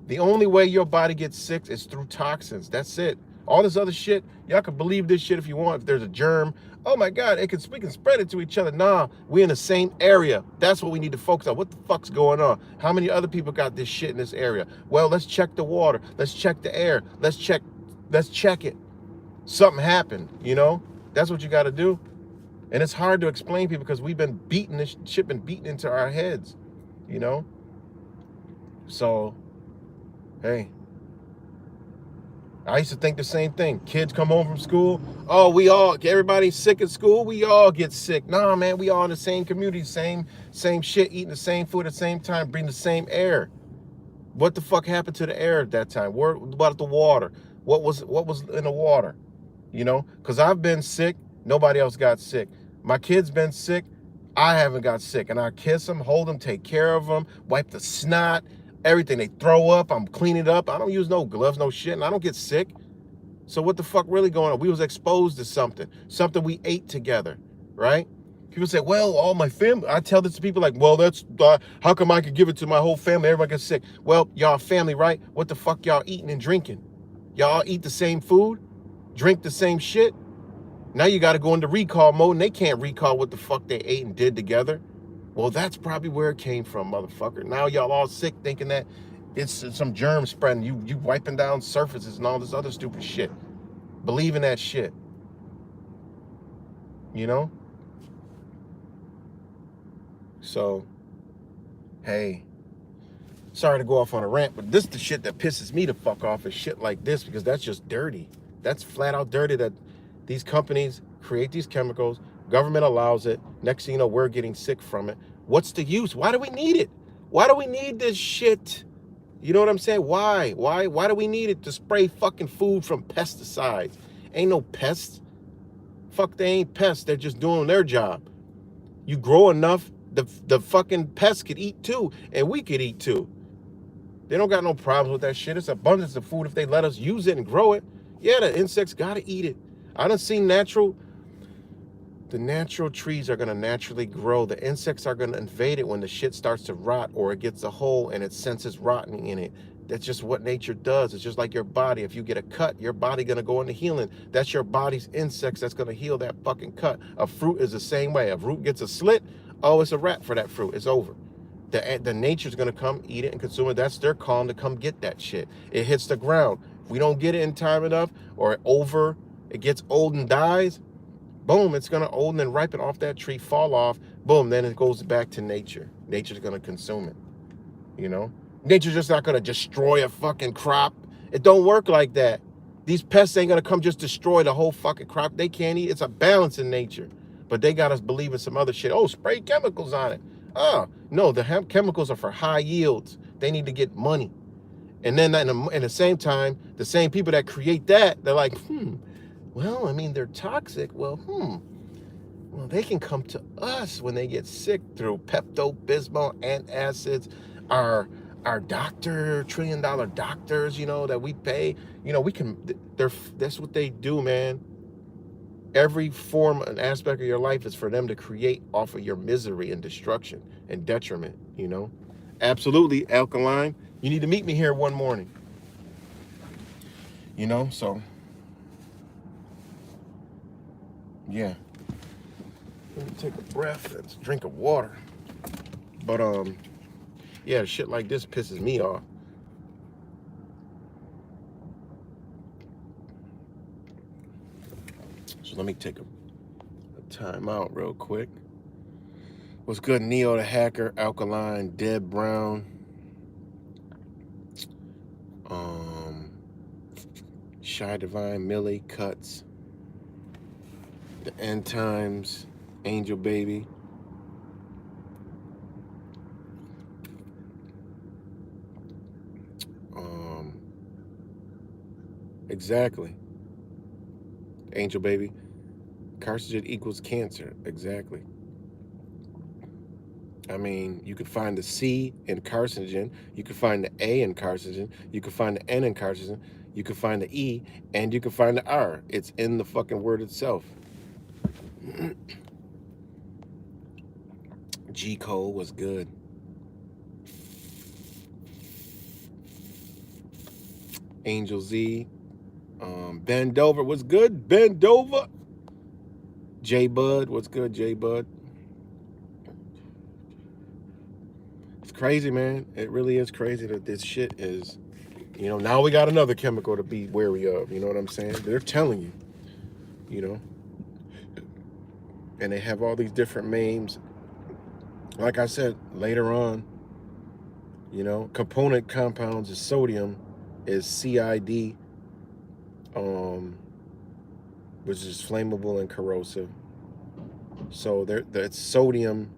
The only way your body gets sick is through toxins. That's it. All this other shit, y'all can believe this shit if you want. If there's a germ, oh my God, we can spread it to each other. Nah, we in the same area. That's what we need to focus on. What the fuck's going on? How many other people got this shit in this area? Well, let's check the water. Let's check the air. Let's check it. Something happened, you know? That's what you got to do. And it's hard to explain people because we've been beaten, this shit been beaten into our heads, you know? So, hey. I used to think the same thing. Kids come home from school. Oh, everybody's sick at school. We all get sick. Nah, man, we all in the same community, same shit, eating the same food at the same time, breathing the same air. What the fuck happened to the air at that time? What about the water? What was in the water? You know, because I've been sick. Nobody else got sick. My kid's been sick. I haven't got sick. And I kiss them, hold them, take care of them, wipe the snot. Everything they throw up, I'm cleaning it up. I don't use no gloves, no shit, and I don't get sick. So what the fuck really going on? We was exposed to something we ate together, right? People say, well, all my family. I tell this to people like, well, that's how come I could give it to my whole family? Everybody gets sick. Well, y'all family, right? What the fuck y'all eating and drinking? Y'all eat the same food, drink the same shit. Now you got to go into recall mode, and they can't recall what the fuck they ate and did together. Well, that's probably where it came from, motherfucker. Now y'all all sick thinking that it's some germ spreading. You wiping down surfaces and all this other stupid shit. Believe in that shit. You know? So, hey. Sorry to go off on a rant, but this is the shit that pisses me the fuck off is shit like this, because that's just dirty. That's flat out dirty that these companies create these chemicals. Government allows it. Next thing you know, we're getting sick from it. What's the use? Why do we need it? Why do we need this shit? You know what I'm saying? Why? Why do we need it to spray fucking food from pesticides? Ain't no pests. Fuck, they ain't pests. They're just doing their job. You grow enough, the fucking pests could eat too, and we could eat too. They don't got no problems with that shit. It's abundance of food if they let us use it and grow it. Yeah, the insects gotta eat it. I done seen the natural trees are gonna naturally grow. The insects are gonna invade it when the shit starts to rot or it gets a hole and it senses rotting in it. That's just what nature does. It's just like your body. If you get a cut, your body gonna go into healing. That's your body's insects that's gonna heal that fucking cut. A fruit is the same way. A fruit gets a slit, oh, it's a wrap for that fruit. It's over. The nature's gonna come eat it and consume it. That's their calling to come get that shit. It hits the ground. If we don't get it in time enough, or it gets old and dies, boom, it's gonna old and then ripen off that tree, fall off, boom, then it goes back to nature. Nature's gonna consume it, you know? Nature's just not gonna destroy a fucking crop. It don't work like that. These pests ain't gonna come just destroy the whole fucking crop. They can't eat. It's a balance in nature. But they got us believing some other shit. Oh, spray chemicals on it. Oh, no, the chemicals are for high yields. They need to get money. And then in the same time, the same people that create that, they're like, well, I mean, they're toxic. Well, they can come to us when they get sick through Pepto-Bismol, antacids, our $1 trillion doctors, you know, that we pay. You know, that's what they do, man. Every form and aspect of your life is for them to create off of your misery and destruction and detriment, you know? Absolutely, Alkaline. You need to meet me here one morning. You know, so yeah. Let me take a breath and a drink of water. But yeah, shit like this pisses me off. So let me take a time out real quick. What's good, Neo the Hacker, Alkaline, Deb Brown, Shy Divine, Millie, Cuts, The End Times, Angel Baby. Exactly. Angel Baby. Carcinogen equals cancer. Exactly. I mean, you could find the C in carcinogen, you could find the A in carcinogen, you could find the N in carcinogen, you could find the E, and you could find the R. It's in the fucking word itself. G Cole was good. Angel Z. Ben Dover was good. Ben Dover. J Bud, what's good, J Bud? It's crazy, man. It really is crazy that this shit is, you know, now we got another chemical to be wary of. You know what I'm saying? They're telling you, you know. And they have all these different names. Like I said, later on, you know, component compounds of sodium is CID, which is flammable and corrosive. So it's sodium.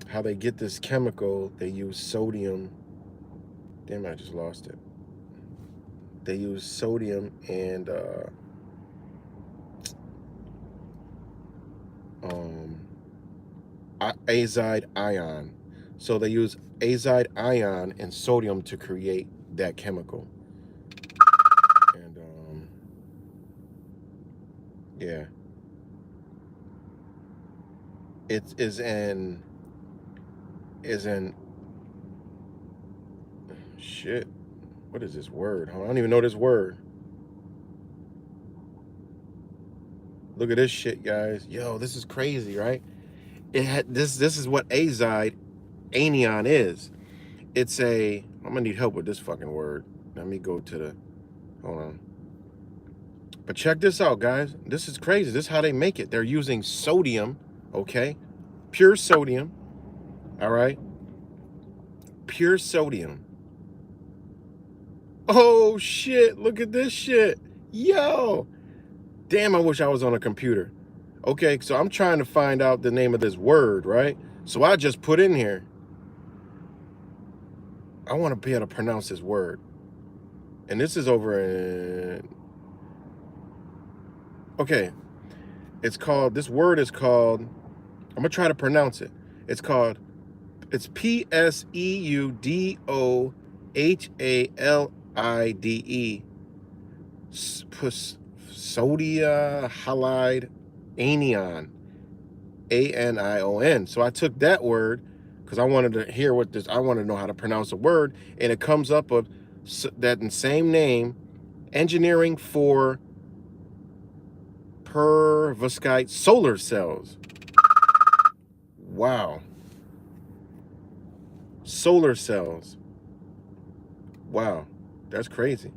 How they get this chemical, they use sodium. Damn, I just lost it. They use sodium and azide ion. So they use azide ion and sodium to create that chemical. And yeah, it is an shit. What is this word? I don't even know this word. Look at this shit, guys. Yo, this is crazy, right? This is what azide anion is. It's I'm gonna need help with this fucking word. Let me go to the, hold on. But check this out, guys. This is crazy. This is how they make it. They're using sodium, okay? Pure sodium, all right? Pure sodium. Oh, shit. Look at this shit. Yo. Damn, I wish I was on a computer. Okay, so I'm trying to find out the name of this word, right? So I just put in here I want to be able to pronounce this word. And this is over in, okay, this word is called, I'm going to try to pronounce it. It's Pseudohalide. Sodia halide anion. ANION. So I took that word because I wanted to hear I wanted to know how to pronounce a word, and it comes up with that same name, engineering for perovskite solar cells. Wow. Solar cells. Wow. That's crazy.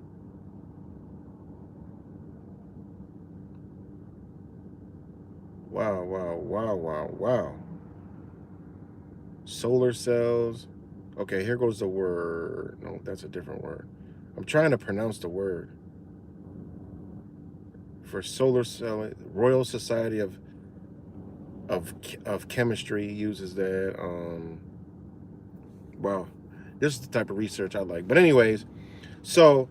Wow, wow, wow, wow, wow. Solar cells. Okay, here goes the word. No, that's a different word. I'm trying to pronounce the word. For solar cell, Royal Society of Chemistry uses that. Wow, this is the type of research I like. But anyways, so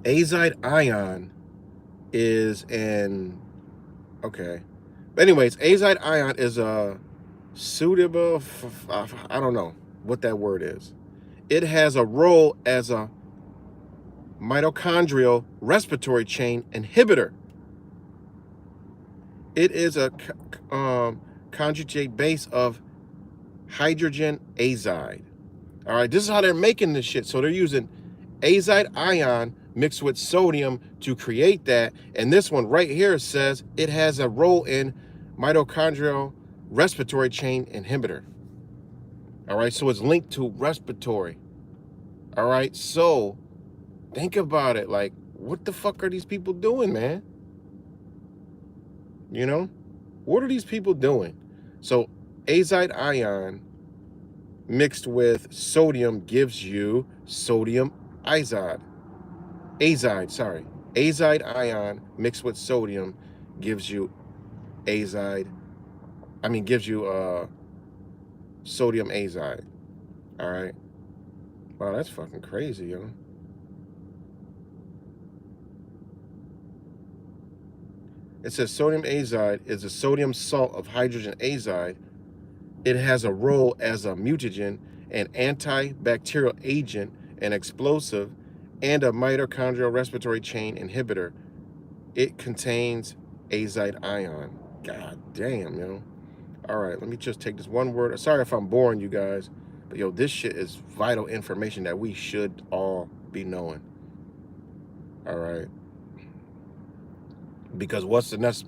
azide ion is okay. But anyways, azide ion is a suitable. I don't know what that word is. It has a role as a mitochondrial respiratory chain inhibitor. It is a conjugate base of hydrogen azide. All right, this is how they're making this shit. So they're using azide ion mixed with sodium to create that. And this one right here says it has a role in mitochondrial respiratory chain inhibitor. All right, so it's linked to respiratory. All right, so think about it. Like, what the fuck are these people doing, man? You know, what are these people doing? So azide ion mixed with sodium gives you sodium azide. Azide ion mixed with sodium gives you sodium azide. All right. Wow, that's fucking crazy, yo. It says sodium azide is a sodium salt of hydrogen azide. It has a role as a mutagen, an antibacterial agent, an explosive, and a mitochondrial respiratory chain inhibitor. It contains azide ion. God damn, yo. All right, let me just take this one word. Sorry if I'm boring you guys, but yo, this shit is vital information that we should all be knowing. All right. Because what's the next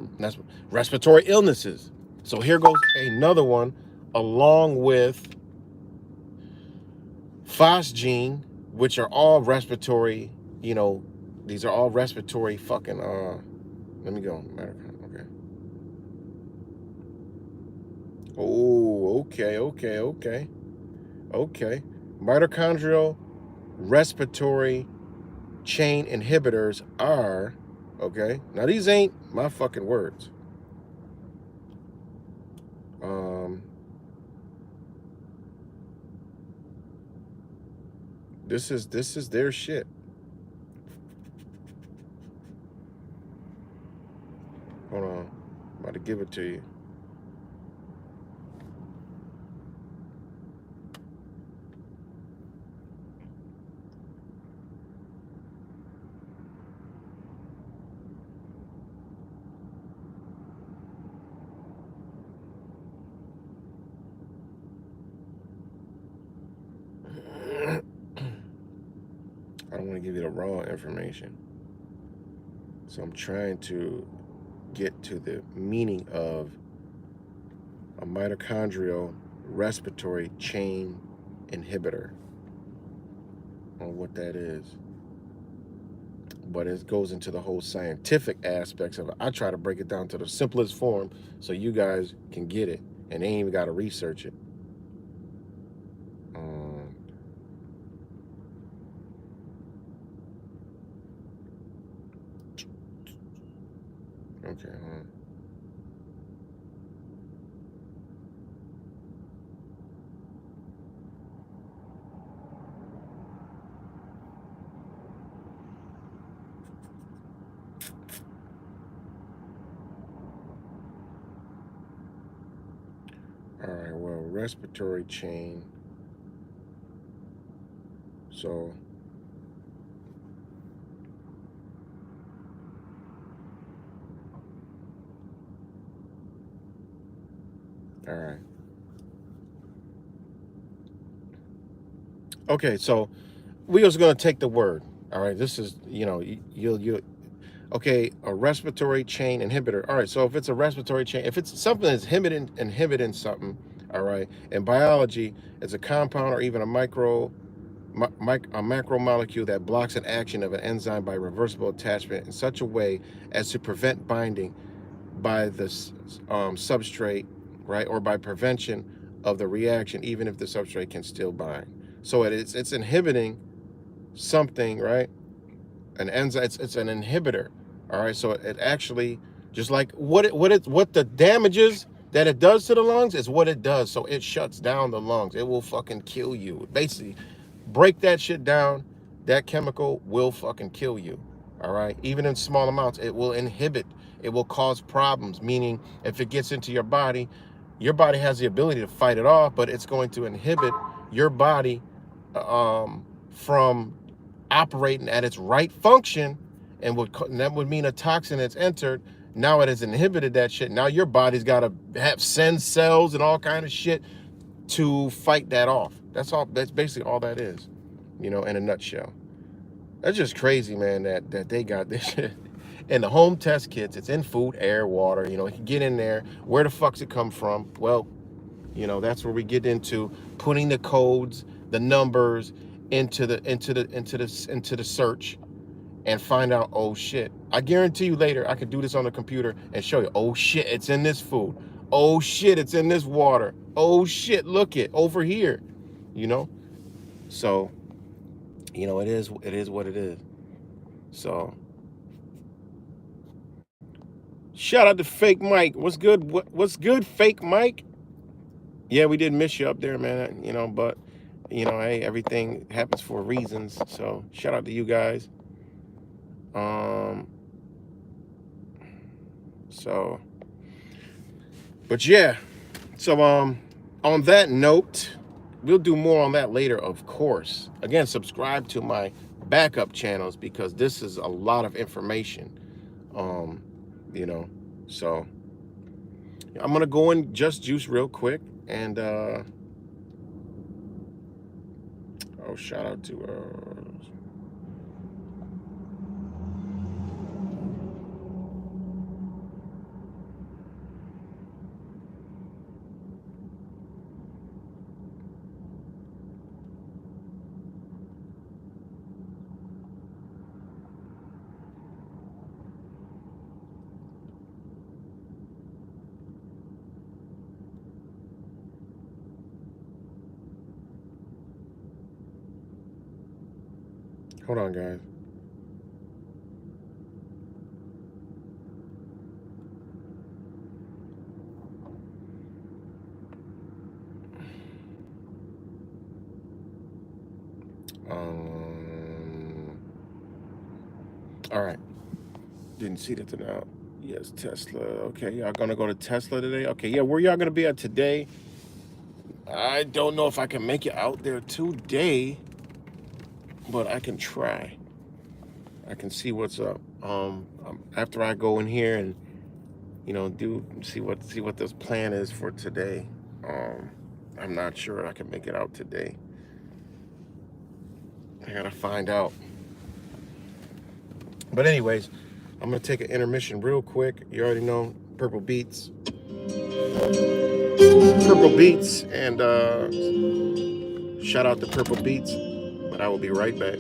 respiratory illnesses? So here goes another one, along with phosgene, which are all respiratory, you know, these are all respiratory fucking, let me go. Okay. Oh, okay. Mitochondrial respiratory chain inhibitors are, okay, now these ain't my fucking words. This is their shit. Hold on, I'm about to give it to you. I don't want to give you the wrong information. So I'm trying to get to the meaning of a mitochondrial respiratory chain inhibitor, on what that is. But it goes into the whole scientific aspects of it. I try to break it down to the simplest form so you guys can get it and they ain't even got to research it. Okay, All right, well, respiratory chain. So, all right. Okay, so we was gonna take the word. All right, this is, you know, you'll okay, a respiratory chain inhibitor. All right, so if it's a respiratory chain, if it's something that's inhibiting something, all right, in biology, it's a compound or even a macromolecule that blocks an action of an enzyme by reversible attachment in such a way as to prevent binding by the substrate, right, or by prevention of the reaction, even if the substrate can still bind. So it's inhibiting something, right? An enzyme, it's an inhibitor. All right, so it actually, just like what the damages that it does to the lungs is what it does. So it shuts down the lungs. It will fucking kill you. Basically, break that shit down. That chemical will fucking kill you. All right, even in small amounts, it will inhibit. It will cause problems. Meaning, if it gets into your body has the ability to fight it off, but it's going to inhibit your body from operating at its right function. And that would mean a toxin that's entered. Now it has inhibited that shit. Now your body's got to send cells and all kind of shit to fight that off. That's all. That's basically all that is, you know, in a nutshell. That's just crazy, man, that they got this shit. And the home test kits, it's in food, air, water, you know, you can get in there. Where the fuck's it come from? Well, you know, that's where we get into putting the codes, the numbers into the search and find out, oh shit. I guarantee you later I could do this on the computer and show you, oh shit, it's in this food. Oh shit, it's in this water. Oh shit, look it over here. You know? So, you know, it is what it is. So shout out to Fake Mike. What's good? What's good, Fake Mike? Yeah, we did miss you up there, man. You know, but you know, hey, everything happens for reasons. So shout out to you guys. So, but yeah, so on that note, we'll do more on that later, of course. Again, subscribe to my backup channels because this is a lot of information. You know, so I'm gonna go in Just Juice real quick and oh, shout out to hold on, guys. All right. Didn't see that now. Yes, Tesla. Okay, y'all gonna go to Tesla today? Okay, yeah, where y'all gonna be at today? I don't know if I can make it out there today, but I can try. I can see what's up. After I go in here and, you know, see what this plan is for today. I'm not sure I can make it out today. I gotta find out. But anyways, I'm gonna take an intermission real quick. You already know, Purple Beats. Purple Beats, and shout out to Purple Beats. But I will be right back.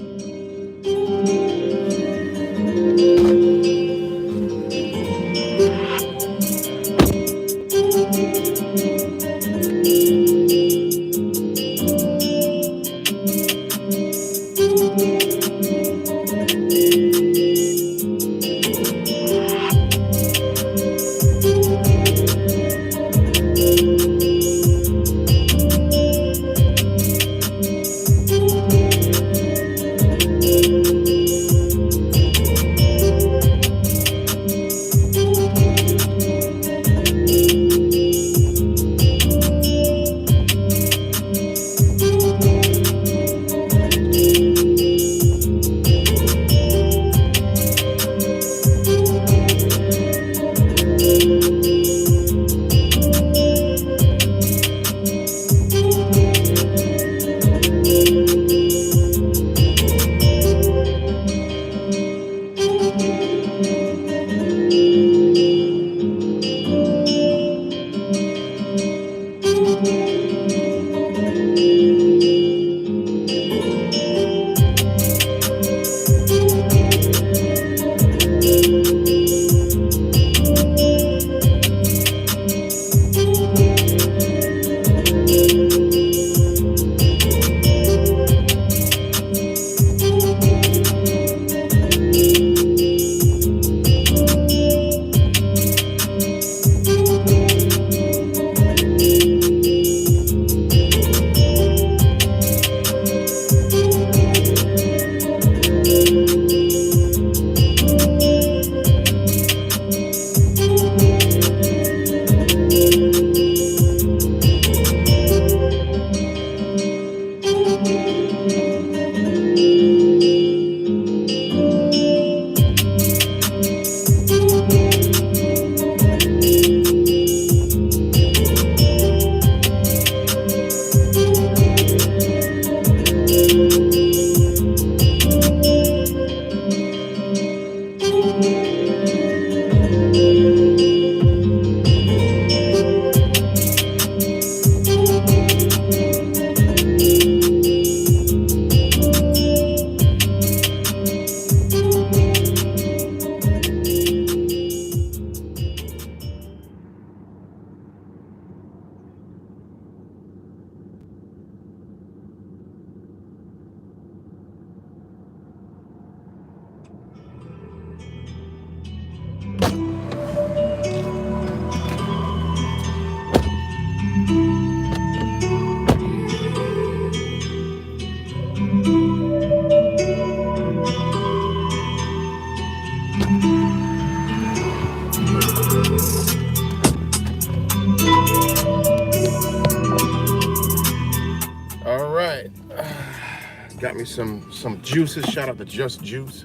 Got me some juices. Shout out to Just Juice,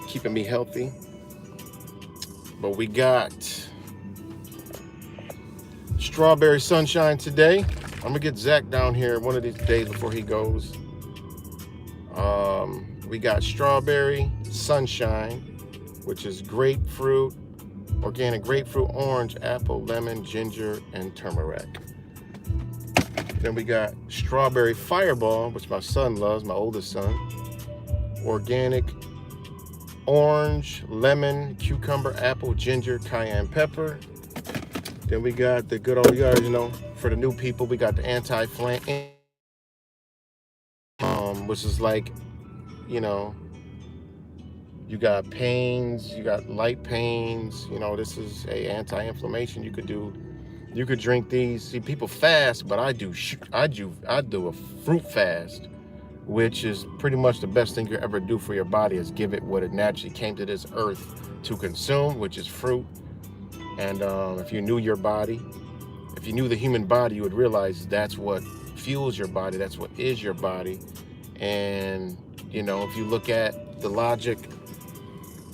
keeping me healthy. But we got strawberry sunshine today. I'm gonna get Zach down here one of these days before he goes. We got strawberry sunshine, which is grapefruit, organic grapefruit, orange, apple, lemon, ginger, and turmeric. Then we got strawberry fireball, which my son loves, my oldest son. Organic orange, lemon, cucumber, apple, ginger, cayenne pepper. Then we got the good old, you guys know, for the new people, we got the anti-flame, which is like, you know, you got pains, you got light pains, you know, this is a anti-inflammation. You could drink these. See, people fast, but I do a fruit fast, which is pretty much the best thing you ever do for your body, is give it what it naturally came to this earth to consume, which is fruit. And if you knew your body, if you knew the human body, you would realize that's what fuels your body, that's what is your body. And, you know, if you look at the logic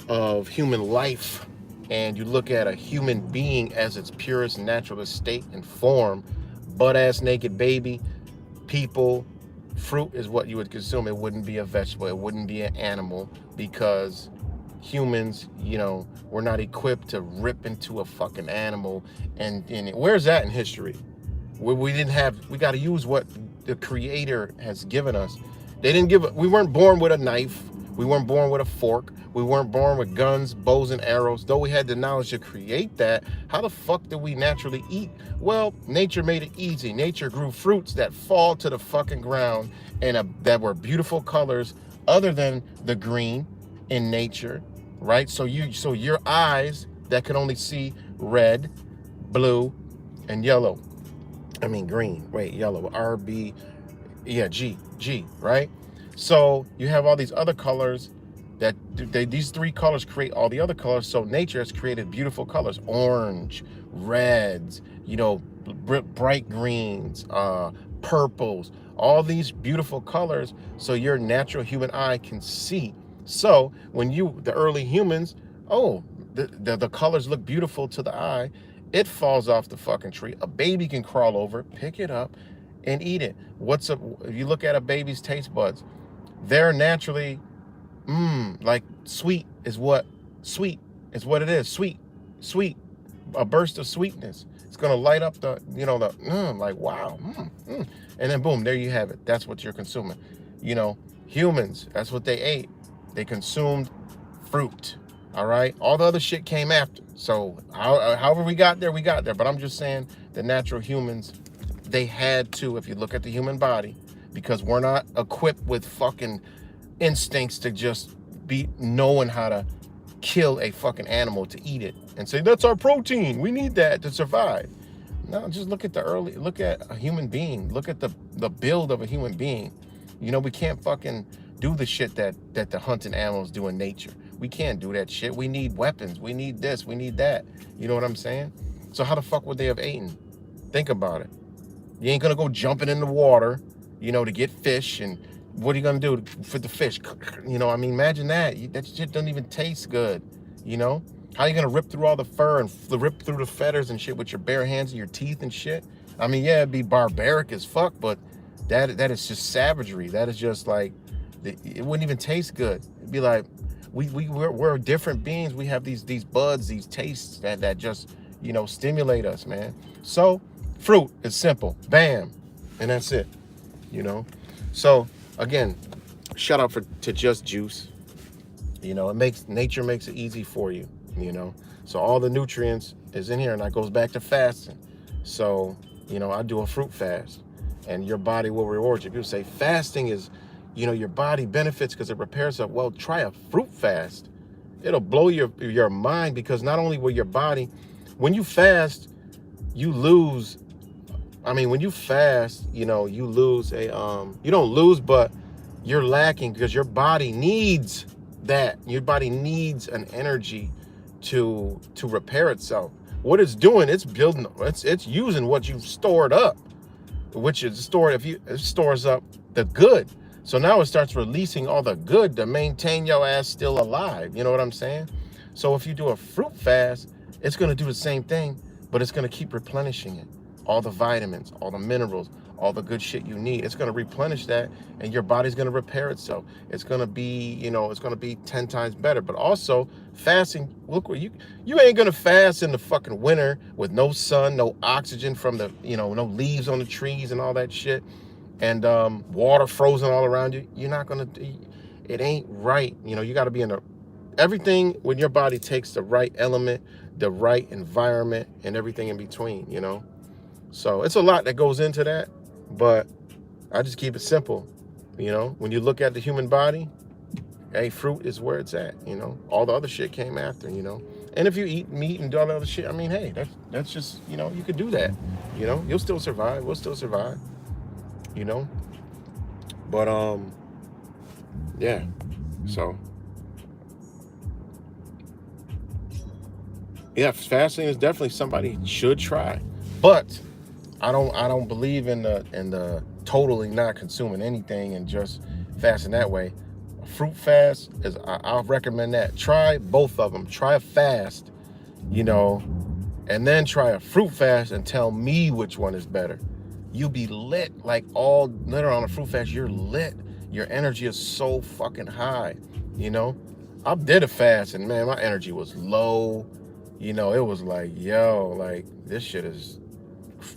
of human life, and you look at a human being as its purest natural state and form, butt-ass naked baby, people, fruit is what you would consume. It wouldn't be a vegetable, it wouldn't be an animal, because humans, you know, we're not equipped to rip into a fucking animal. And where's that in history? We got to use what the Creator has given us. We weren't born with a knife, we weren't born with a fork, we weren't born with guns, bows, and arrows. Though we had the knowledge to create that, how the fuck did we naturally eat? Well, nature made it easy. Nature grew fruits that fall to the fucking ground and that were beautiful colors other than the green in nature, right? So your eyes that can only see red, blue, and yellow. I mean green, wait, yellow, G, right? So you have all these other colors that these three colors create all the other colors. So nature has created beautiful colors, orange, reds, you know, bright greens, purples, all these beautiful colors, so your natural human eye can see. So when the early humans, the colors look beautiful to the eye, it falls off the fucking tree. A baby can crawl over, pick it up, and eat it. If you look at a baby's taste buds, they're naturally, like sweet is what it is. Sweet, a burst of sweetness. It's gonna light up the, you know, like, wow, and then boom, there you have it. That's what you're consuming. You know, humans, that's what they ate. They consumed fruit, all right? All the other shit came after. So however we got there, but I'm just saying the natural humans, they had to, if you look at the human body, because we're not equipped with fucking instincts to just be knowing how to kill a fucking animal to eat it and say, that's our protein, we need that to survive. No, just look at a human being. Look at the build of a human being. You know, we can't fucking do the shit that the hunting animals do in nature. We can't do that shit. We need weapons. We need this. We need that. You know what I'm saying? So how the fuck would they have eaten? Think about it. You ain't gonna go jumping in the water, you know, to get fish. And what are you gonna do for the fish? You know, I mean, imagine that. That shit doesn't even taste good. You know? How are you gonna rip through all the fur and rip through the feathers and shit with your bare hands and your teeth and shit? I mean, yeah, it'd be barbaric as fuck, but that is just savagery. That is just like, it wouldn't even taste good. It'd be like, we're different beings. We have these buds, these tastes that just, you know, stimulate us, man. So fruit is simple, bam, and that's it, you know. So again, shout out to Just Juice. You know, nature makes it easy for you, you know. So all the nutrients is in here, and that goes back to fasting. So, you know, I do a fruit fast, and your body will reward you. People say fasting is, you know, your body benefits because it repairs up. Well, try a fruit fast. It'll blow your mind, because not only will your body, when you fast, you lose. I mean, when you fast, you know, you lose you don't lose, but you're lacking, because your body needs that. Your body needs an energy to repair itself. What it's doing, it's building, it's using what you've stored up, which is stored, it stores up the good. So now it starts releasing all the good to maintain your ass still alive. You know what I'm saying? So if you do a fruit fast, it's going to do the same thing, but it's going to keep replenishing it. All the vitamins, all the minerals, all the good shit you need. It's going to replenish that, and your body's going to repair itself. It's going to be, you know, it's going to be 10 times better. But also fasting, look, you ain't going to fast in the fucking winter with no sun, no oxygen from the, you know, no leaves on the trees and all that shit, and water frozen all around you. You're not going to, it ain't right. You know, you got to be in everything when your body takes the right element, the right environment, and everything in between, you know. So it's a lot that goes into that, but I just keep it simple. You know, when you look at the human body, hey, fruit is where it's at, you know. All the other shit came after, you know. And if you eat meat and do all the other shit, I mean, hey, that's just, you know, you could do that. You know, you'll still survive. We'll still survive, you know. But, yeah, so. Yeah, fasting is definitely somebody should try. But I don't believe in the totally not consuming anything and just fasting that way. A fruit fast is, I'll recommend that. Try both of them. Try a fast, you know, and then try a fruit fast and tell me which one is better. You'll be lit, like all literally on a fruit fast, you're lit. Your energy is so fucking high, you know. I did a fast and man, my energy was low. You know, it was like, yo, like this shit is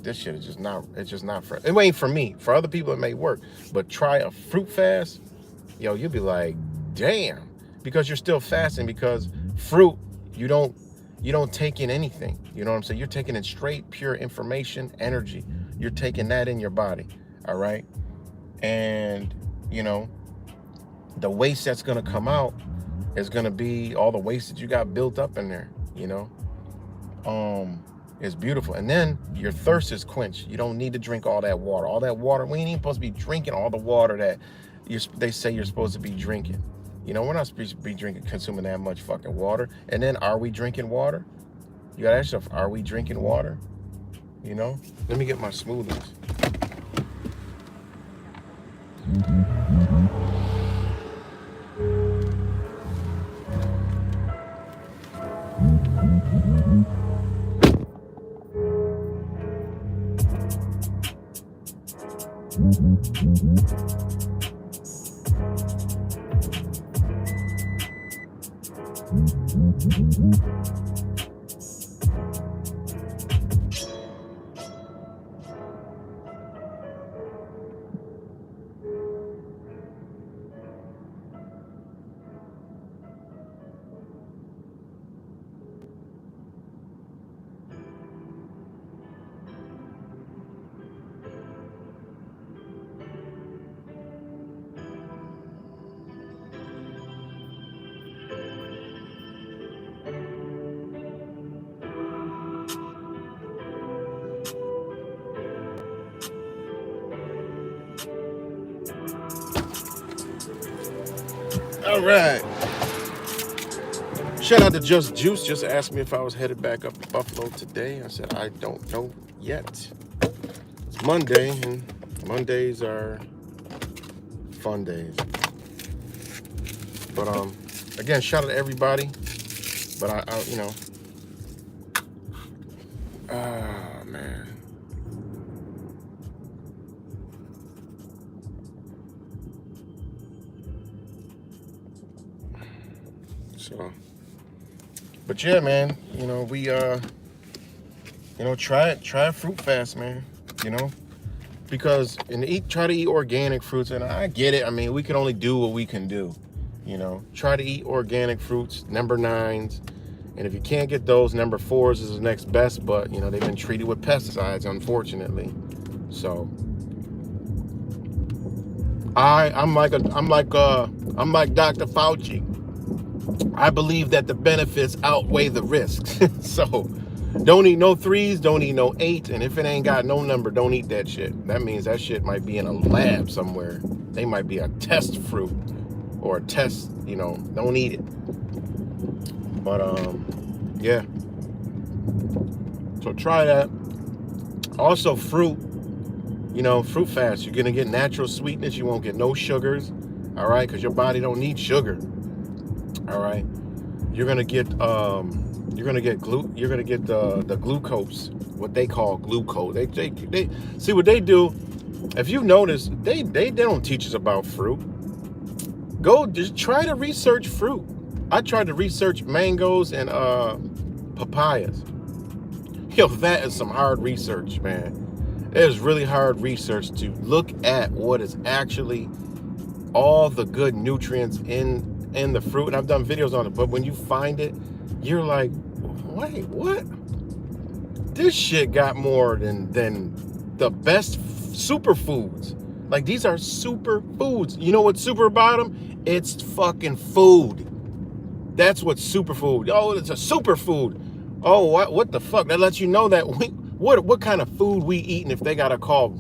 just not, it's just not for, it ain't for me. For other people it may work, but try a fruit fast, yo, you'll be like, damn, because you're still fasting, because fruit, you don't take in anything, you know what I'm saying? You're taking in straight, pure information, energy. You're taking that in your body, all right? And, you know, the waste that's gonna come out is gonna be all the waste that you got built up in there, you know? It's beautiful. And then your thirst is quenched. You don't need to drink all that water. All that water, we ain't even supposed to be drinking all the water that they say you're supposed to be drinking. You know, we're not supposed to be consuming that much fucking water. And then, are we drinking water? You gotta ask yourself, are we drinking water? You know? Let me get my smoothies. All right. Shout out to Just Juice. Just asked me if I was headed back up to Buffalo today. I said, I don't know yet. It's Monday, and Mondays are fun days. But again, shout out to everybody. But I you know, man. So, but yeah, man, you know, we, you know, try a fruit fast, man, you know, because, and try to eat organic fruits. And I get it. I mean, we can only do what we can do, you know, try to eat organic fruits, number 9s. And if you can't get those, number 4s is the next best, but you know, they've been treated with pesticides, unfortunately. So I'm like Dr. Fauci. I believe that the benefits outweigh the risks. So don't eat no 3s, don't eat no 8s, and if it ain't got no number, don't eat that shit. That means that shit might be in a lab somewhere. They might be a test fruit or a test, you know, don't eat it. But yeah. So try that. Also fruit, You know, fruit fast, you're gonna get natural sweetness. You won't get no sugars, all right, because your body don't need sugar. All right, you're gonna get the glucose, what they call glucose. They see what they do. If you notice, they don't teach us about fruit. Go just try to research fruit. I tried to research mangoes and papayas. Yo, that is some hard research, man. It is really hard research to look at what is actually all the good nutrients in the fruit. And I've done videos on it, but when you find it, you're like, wait, what? This shit got more than the best superfoods. Like, these are superfoods. You know what's super about them? It's fucking food. That's what's superfood. Oh, it's a superfood. Oh, what the fuck? That lets you know that what kind of food we eating if they gotta call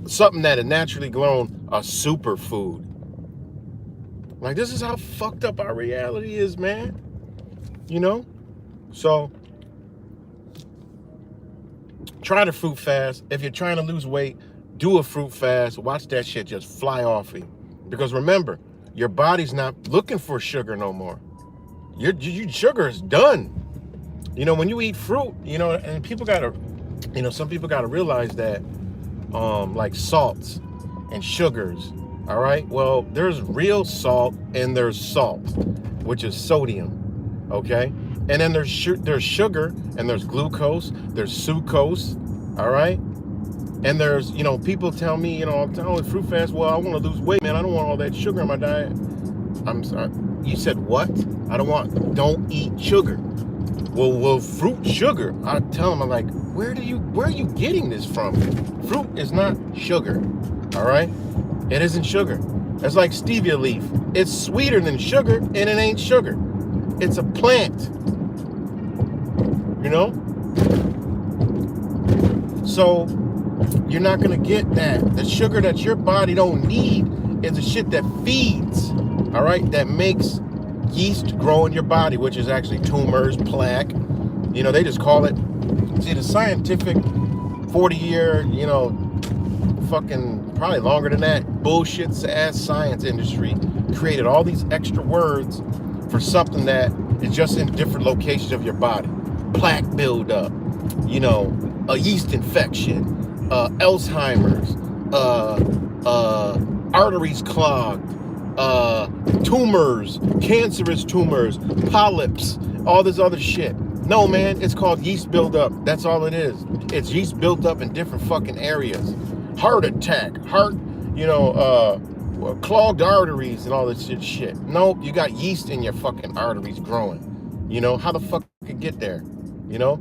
something that is naturally grown a superfood. Like, this is how fucked up our reality is, man. You know? So, try the fruit fast. If you're trying to lose weight, do a fruit fast. Watch that shit just fly off you. Because remember, your body's not looking for sugar no more. Your sugar is done. You know, when you eat fruit, you know, and people gotta, you know, some people gotta realize that, like salts and sugars, all right? Well, there's real salt and there's salt, which is sodium, okay? And then there's sugar and there's glucose, there's sucrose, all right? And there's, you know, people tell me, you know, I'm telling fruit fast, well, I want to lose weight, man. I don't want all that sugar in my diet. I'm sorry. You said what? Don't eat sugar. Well, fruit sugar. I tell them, I'm like, where are you getting this from? Fruit is not sugar, all right? It isn't sugar. It's like stevia leaf. It's sweeter than sugar, and it ain't sugar. It's a plant, you know? So you're not gonna get that. The sugar that your body don't need is the shit that feeds, all right? That makes yeast grow in your body, which is actually tumors, plaque. You know, they just call it, see, the scientific 40-year, you know, fucking probably longer than that, bullshit ass science industry created all these extra words for something that is just in different locations of your body. Plaque buildup, you know, a yeast infection, Alzheimer's, arteries clogged, tumors, cancerous tumors, polyps, all this other shit. No, man, it's called yeast buildup. That's all it is. It's yeast built up in different fucking areas. Heart attack, you know, clogged arteries and all this shit. Nope, you got yeast in your fucking arteries growing. You know, how the fuck could it get there? You know?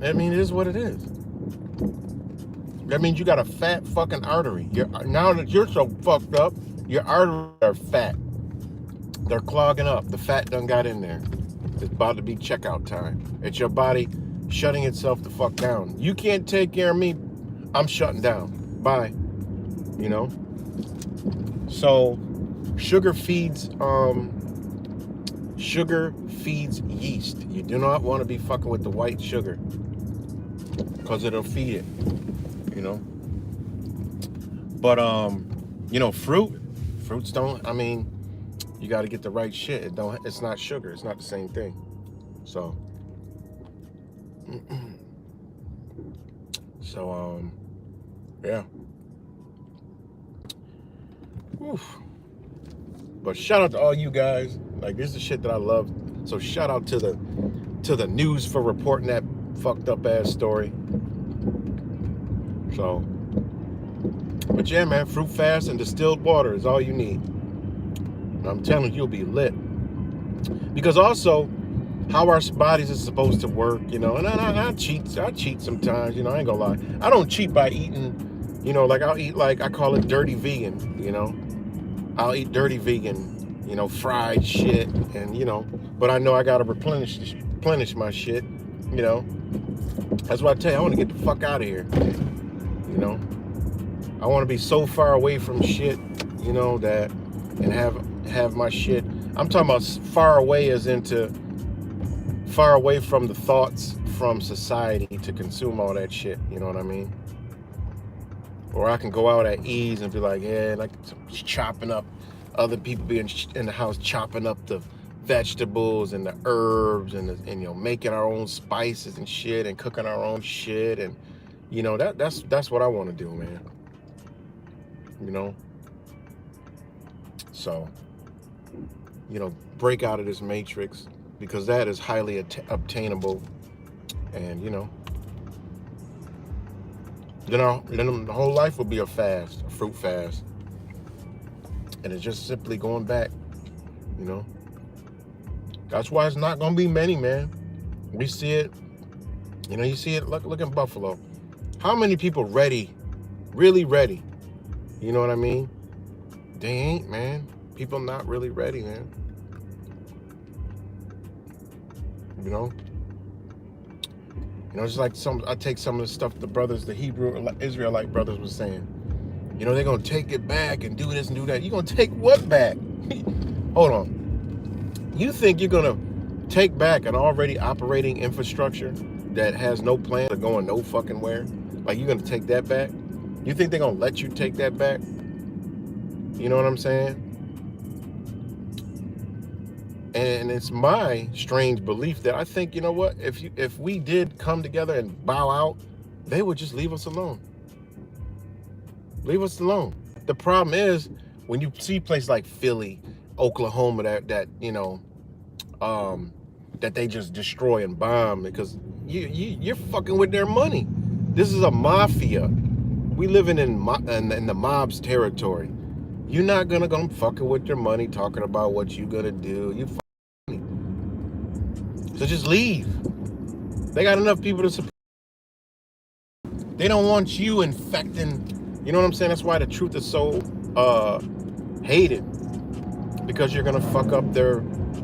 I mean, it is what it is. That means you got a fat fucking artery. Now that you're so fucked up, your arteries are fat. They're clogging up. The fat done got in there. It's about to be checkout time. It's your body shutting itself the fuck down. You can't take care of me, I'm shutting down. Bye. You know? So, sugar feeds yeast. You do not want to be fucking with the white sugar, because it'll feed it. You know? But you know, fruits don't, I mean, you got to get the right shit. It's not sugar. It's not the same thing. So yeah. Oof. But shout out to all you guys. Like, this is the shit that I love. So shout out to the news for reporting that fucked up ass story. So, but yeah, man, fruit fast and distilled water is all you need. And I'm telling you, you'll be lit. Because also, how our bodies are supposed to work, you know, and I cheat sometimes, you know, I ain't gonna lie. I don't cheat by eating, you know, like I'll eat, like, I call it dirty vegan, you know. I'll eat dirty vegan, you know, fried shit, and, you know, but I know I gotta replenish my shit, you know. That's what I tell you, I wanna get the fuck out of here, you know. I wanna be so far away from shit, you know, that, and have my shit. I'm talking about far away as into far away from the thoughts from society to consume all that shit, you know what I mean? Or I can go out at ease and be like, yeah, like chopping up, other people being in the house chopping up the vegetables and the herbs and you know, making our own spices and shit and cooking our own shit. And you know, that's what I want to do, man. You know, so, you know, break out of this matrix, because that is highly obtainable. And you know, then the whole life will be a fast, a fruit fast. And it's just simply going back, you know. That's why it's not gonna be many, man. We see it, you know, you see it, look in Buffalo. How many people ready, really ready? You know what I mean? They ain't, man. People not really ready, man. You know? You know, it's like I take some of the stuff the Hebrew Israelite brothers was saying. You know, they're gonna take it back and do this and do that. You're gonna take what back? Hold on. You think you're gonna take back an already operating infrastructure that has no plan of going no fucking where? Like, you're gonna take that back? You think they're gonna let you take that back? You know what I'm saying? And it's my strange belief that I think, you know what, if we did come together and bow out, they would just leave us alone. Leave us alone. The problem is, when you see places like Philly, Oklahoma, that you know, that they just destroy and bomb because you're fucking with their money. This is a mafia. We living in the mob's territory. You're not gonna go fucking with their money, talking about what you gonna do. You so just leave. They got enough people to support. They don't want you infecting. You know what I'm saying? That's why the truth is so hated, because you're gonna fuck up their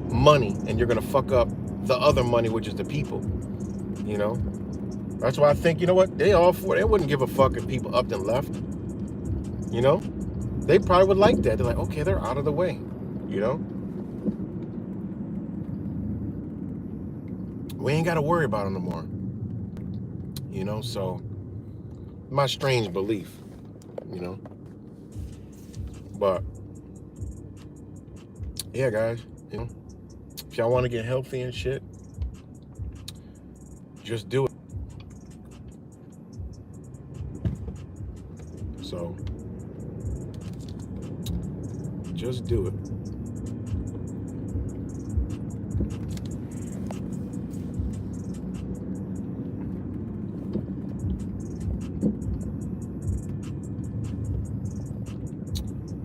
money and you're gonna fuck up the other money, which is the people. You know, that's why I think, you know what, they all for it. They wouldn't give a fuck if people upped and left. You know, they probably would like that. They're like, okay, they're out of the way. You know, we ain't got to worry about them no more. You know, so my strange belief. You know, but yeah, guys, you know, if y'all want to get healthy and shit, just do it. So just do it.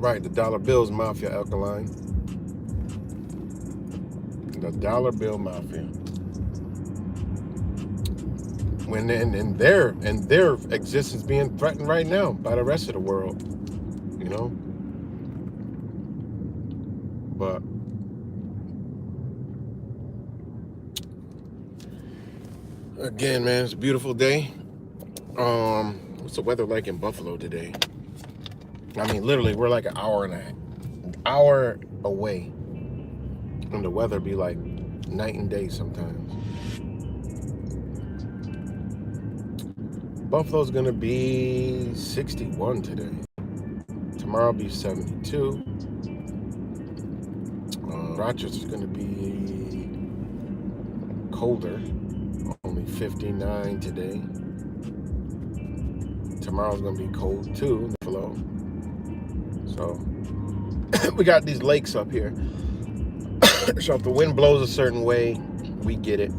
Right, the dollar bill's mafia, Alkaline. The dollar bill mafia. When and their existence being threatened right now by the rest of the world, you know. But again, man, it's a beautiful day. What's the weather like in Buffalo today? I mean, literally, we're like an hour away, and the weather be like night and day sometimes. Buffalo's gonna be 61 today. Tomorrow will be 72. Rochester's gonna be colder, only 59 today. Tomorrow's gonna be cold too, Buffalo. So we got these lakes up here. So if the wind blows a certain way, we get it.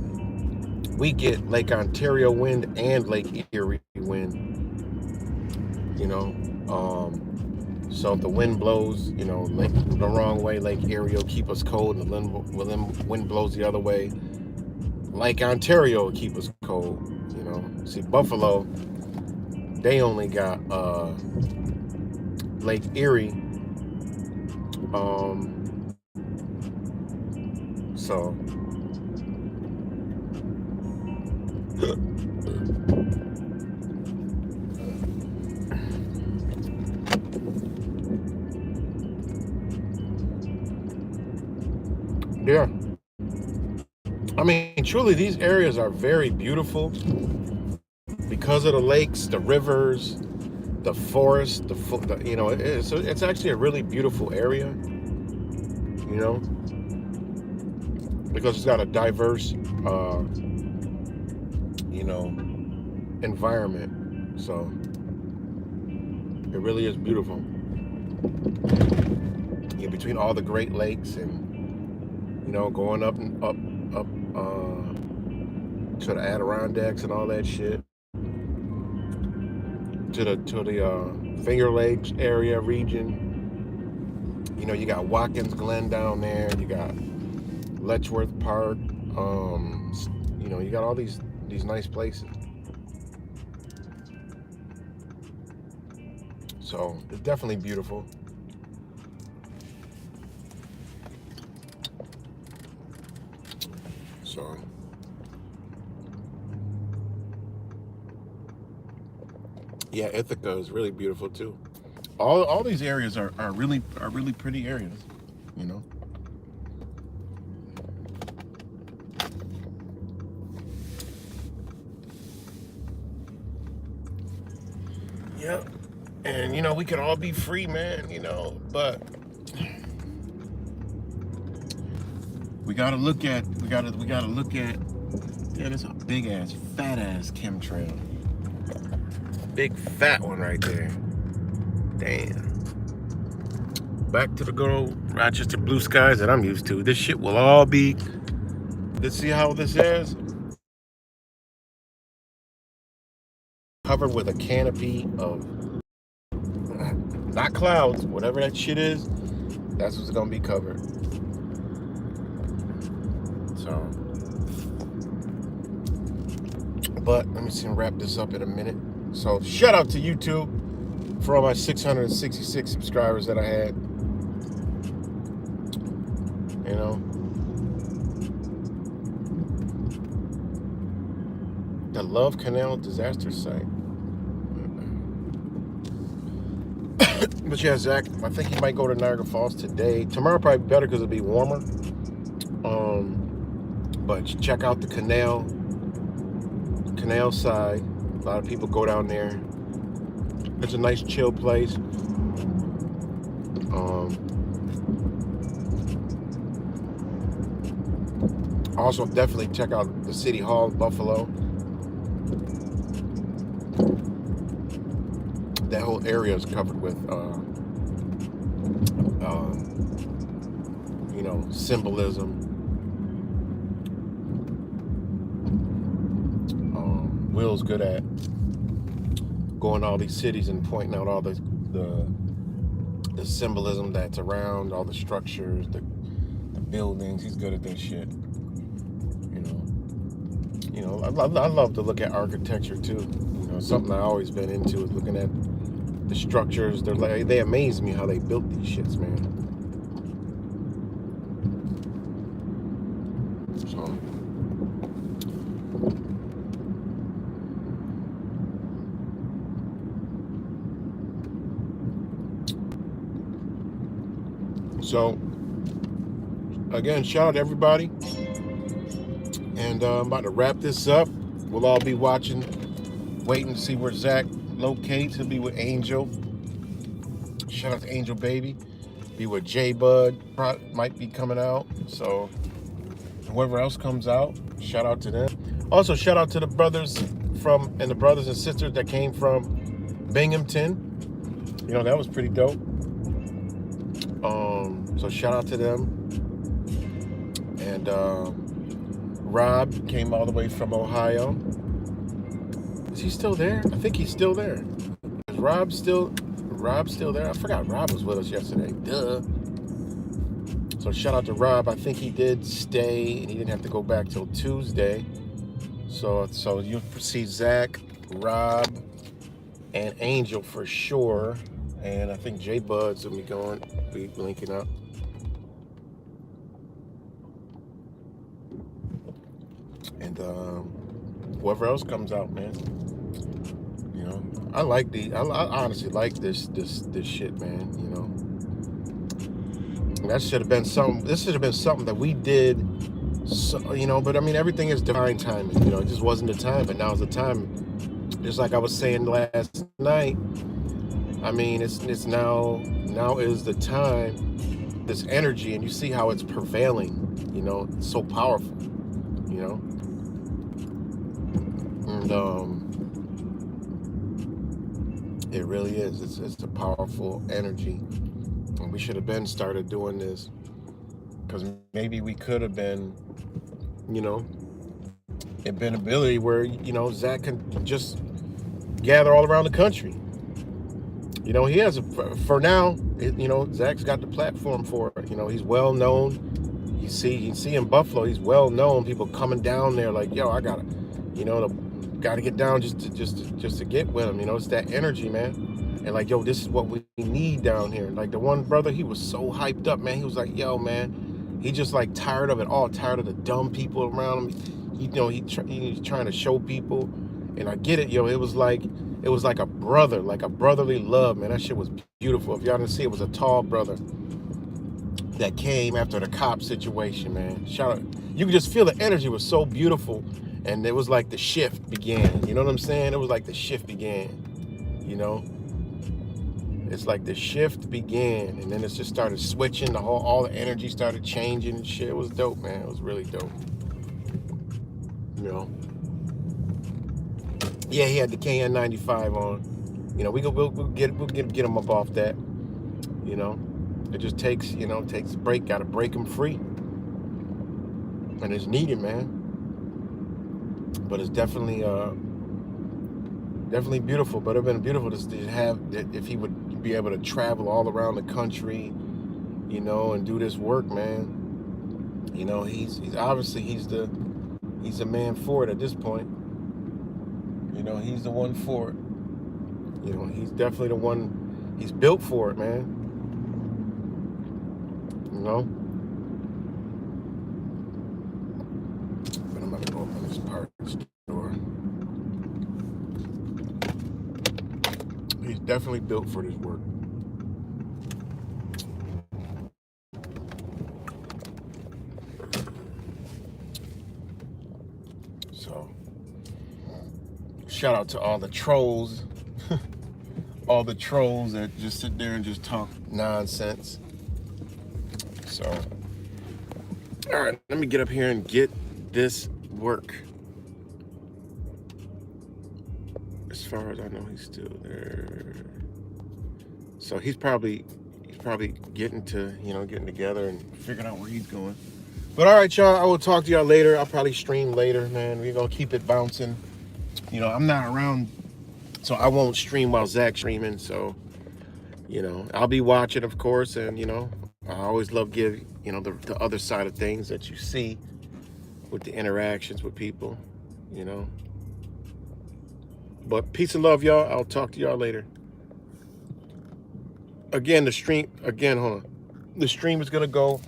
We get Lake Ontario wind and Lake Erie wind. You know, so if the wind blows, you know, like the wrong way, Lake Erie will keep us cold, and the wind blows the other way, Lake Ontario will keep us cold. You know, see, Buffalo, they only got Lake Erie. So yeah, I mean, truly, these areas are very beautiful because of the lakes, the rivers, the forest, you know, it's actually a really beautiful area, you know, because it's got a diverse, you know, environment. So it really is beautiful. Yeah, between all the Great Lakes and, you know, going up and up to the Adirondacks and all that shit, to the Finger Lakes area region. You know, you got Watkins Glen down there. You got Letchworth Park. You know, you got all these nice places. So it's definitely beautiful. So yeah, Ithaca is really beautiful too. All these areas are really pretty areas, you know. Yep. And you know, we could all be free, man, you know, but we gotta look at yeah, there's a big ass, fat ass chemtrail. Big fat one right there. Damn. Back to the good old Rochester blue skies that I'm used to. This shit will all be, let's see how this is. Covered with a canopy of, not clouds, whatever that shit is, that's what's gonna be covered. So, but let me see, wrap this up in a minute. So shout out to YouTube for all my 666 subscribers that I had. You know, the Love Canal disaster site. But yeah, Zach, I think he might go to Niagara Falls today. Tomorrow probably better because it'll be warmer. But check out the canal side. A lot of people go down there. It's a nice chill place. Also, definitely check out the City Hall of Buffalo. That whole area is covered with, you know, symbolism. Will's good at going to all these cities and pointing out all the symbolism that's around, all the structures, the buildings. He's good at that shit. You know, I love to look at architecture too. You know, something I've always been into is looking at the structures. They amaze me how they built these shits, man. So, again, shout out to everybody. And I'm about to wrap this up. We'll all be watching, waiting to see where Zach locates. He'll be with Angel. Shout out to Angel Baby. Be with J Bud. Might be coming out. So, whoever else comes out, shout out to them. Also, shout out to the brothers and the brothers and sisters that came from Binghamton. You know, that was pretty dope. So shout out to them. And Rob came all the way from Ohio. Is he still there? I think he's still there. Is Rob still there? I forgot Rob was with us yesterday. Duh. So shout out to Rob. I think he did stay and he didn't have to go back till Tuesday. So you'll see Zach, Rob, and Angel for sure. And I think J Bud's gonna be linking up. And whoever else comes out, man. You know, I honestly like this shit, man. You know, and that should have been this should have been something that we did. So, you know, but I mean, everything is divine timing. You know, it just wasn't the time, but now's the time. Just like I was saying last night, I mean, it's now is the time, this energy, and you see how it's prevailing, you know, it's so powerful, you know. And it really is. It's a powerful energy. And we should have been started doing this, because maybe we could have been, you know, it been ability where, you know, Zach can just gather all around the country. You know, he has for now, you know, Zach's got the platform for it. You know, he's well known. You see in Buffalo, he's well known. People coming down there like, yo, I gotta, you know, gotta get down just to get with him. You know, it's that energy, man. And like, yo, this is what we need down here. Like the one brother, he was so hyped up, man. He was like, yo, man, he just like tired of it all, tired of the dumb people around him. You know, he's trying to show people, and I get it, yo. It was like a brother, like a brotherly love, man. That shit was beautiful. If y'all didn't see, it was a tall brother that came after the cop situation, man. Shout out. You could just feel the energy was so beautiful, and it was like the shift began. You know what I'm saying? It was like the shift began, you know? It's like the shift began, and then it just started switching. All the energy started changing and shit. It was dope, man. It was really dope. You know? Yeah, he had the KN95 on. You know, we'll get him up off that. You know, it just takes a break. Got to break him free, and it's needed, man. But it's definitely beautiful. But it'd been beautiful to have if he would be able to travel all around the country, you know, and do this work, man. You know, he's obviously he's the man for it at this point. You know, he's the one for it. You know, he's definitely the one. He's built for it, man. You know? But I'm about to go open this park store. He's definitely built for this work. So, shout out to all the trolls. All the trolls that just sit there and just talk nonsense. So, all right, let me get up here and get this work. As far as I know, he's still there. So he's probably getting together and figuring out where he's going. But all right, y'all, I will talk to y'all later. I'll probably stream later, man. We're gonna keep it bouncing. You know, I'm not around, so I won't stream while Zach's streaming. So, you know, I'll be watching, of course, and you know, I always love the other side of things that you see with the interactions with people, you know. But peace and love, y'all. I'll talk to y'all later. Again, the stream is gonna go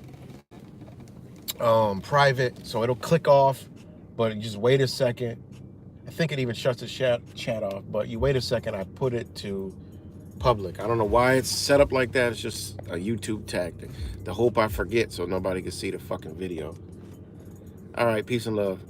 private, so it'll click off, but just wait a second. I think it even shuts the chat off, but you wait a second, I put it to public. I don't know why it's set up like that. It's just a YouTube tactic. The hope I forget so nobody can see the fucking video. All right, peace and love.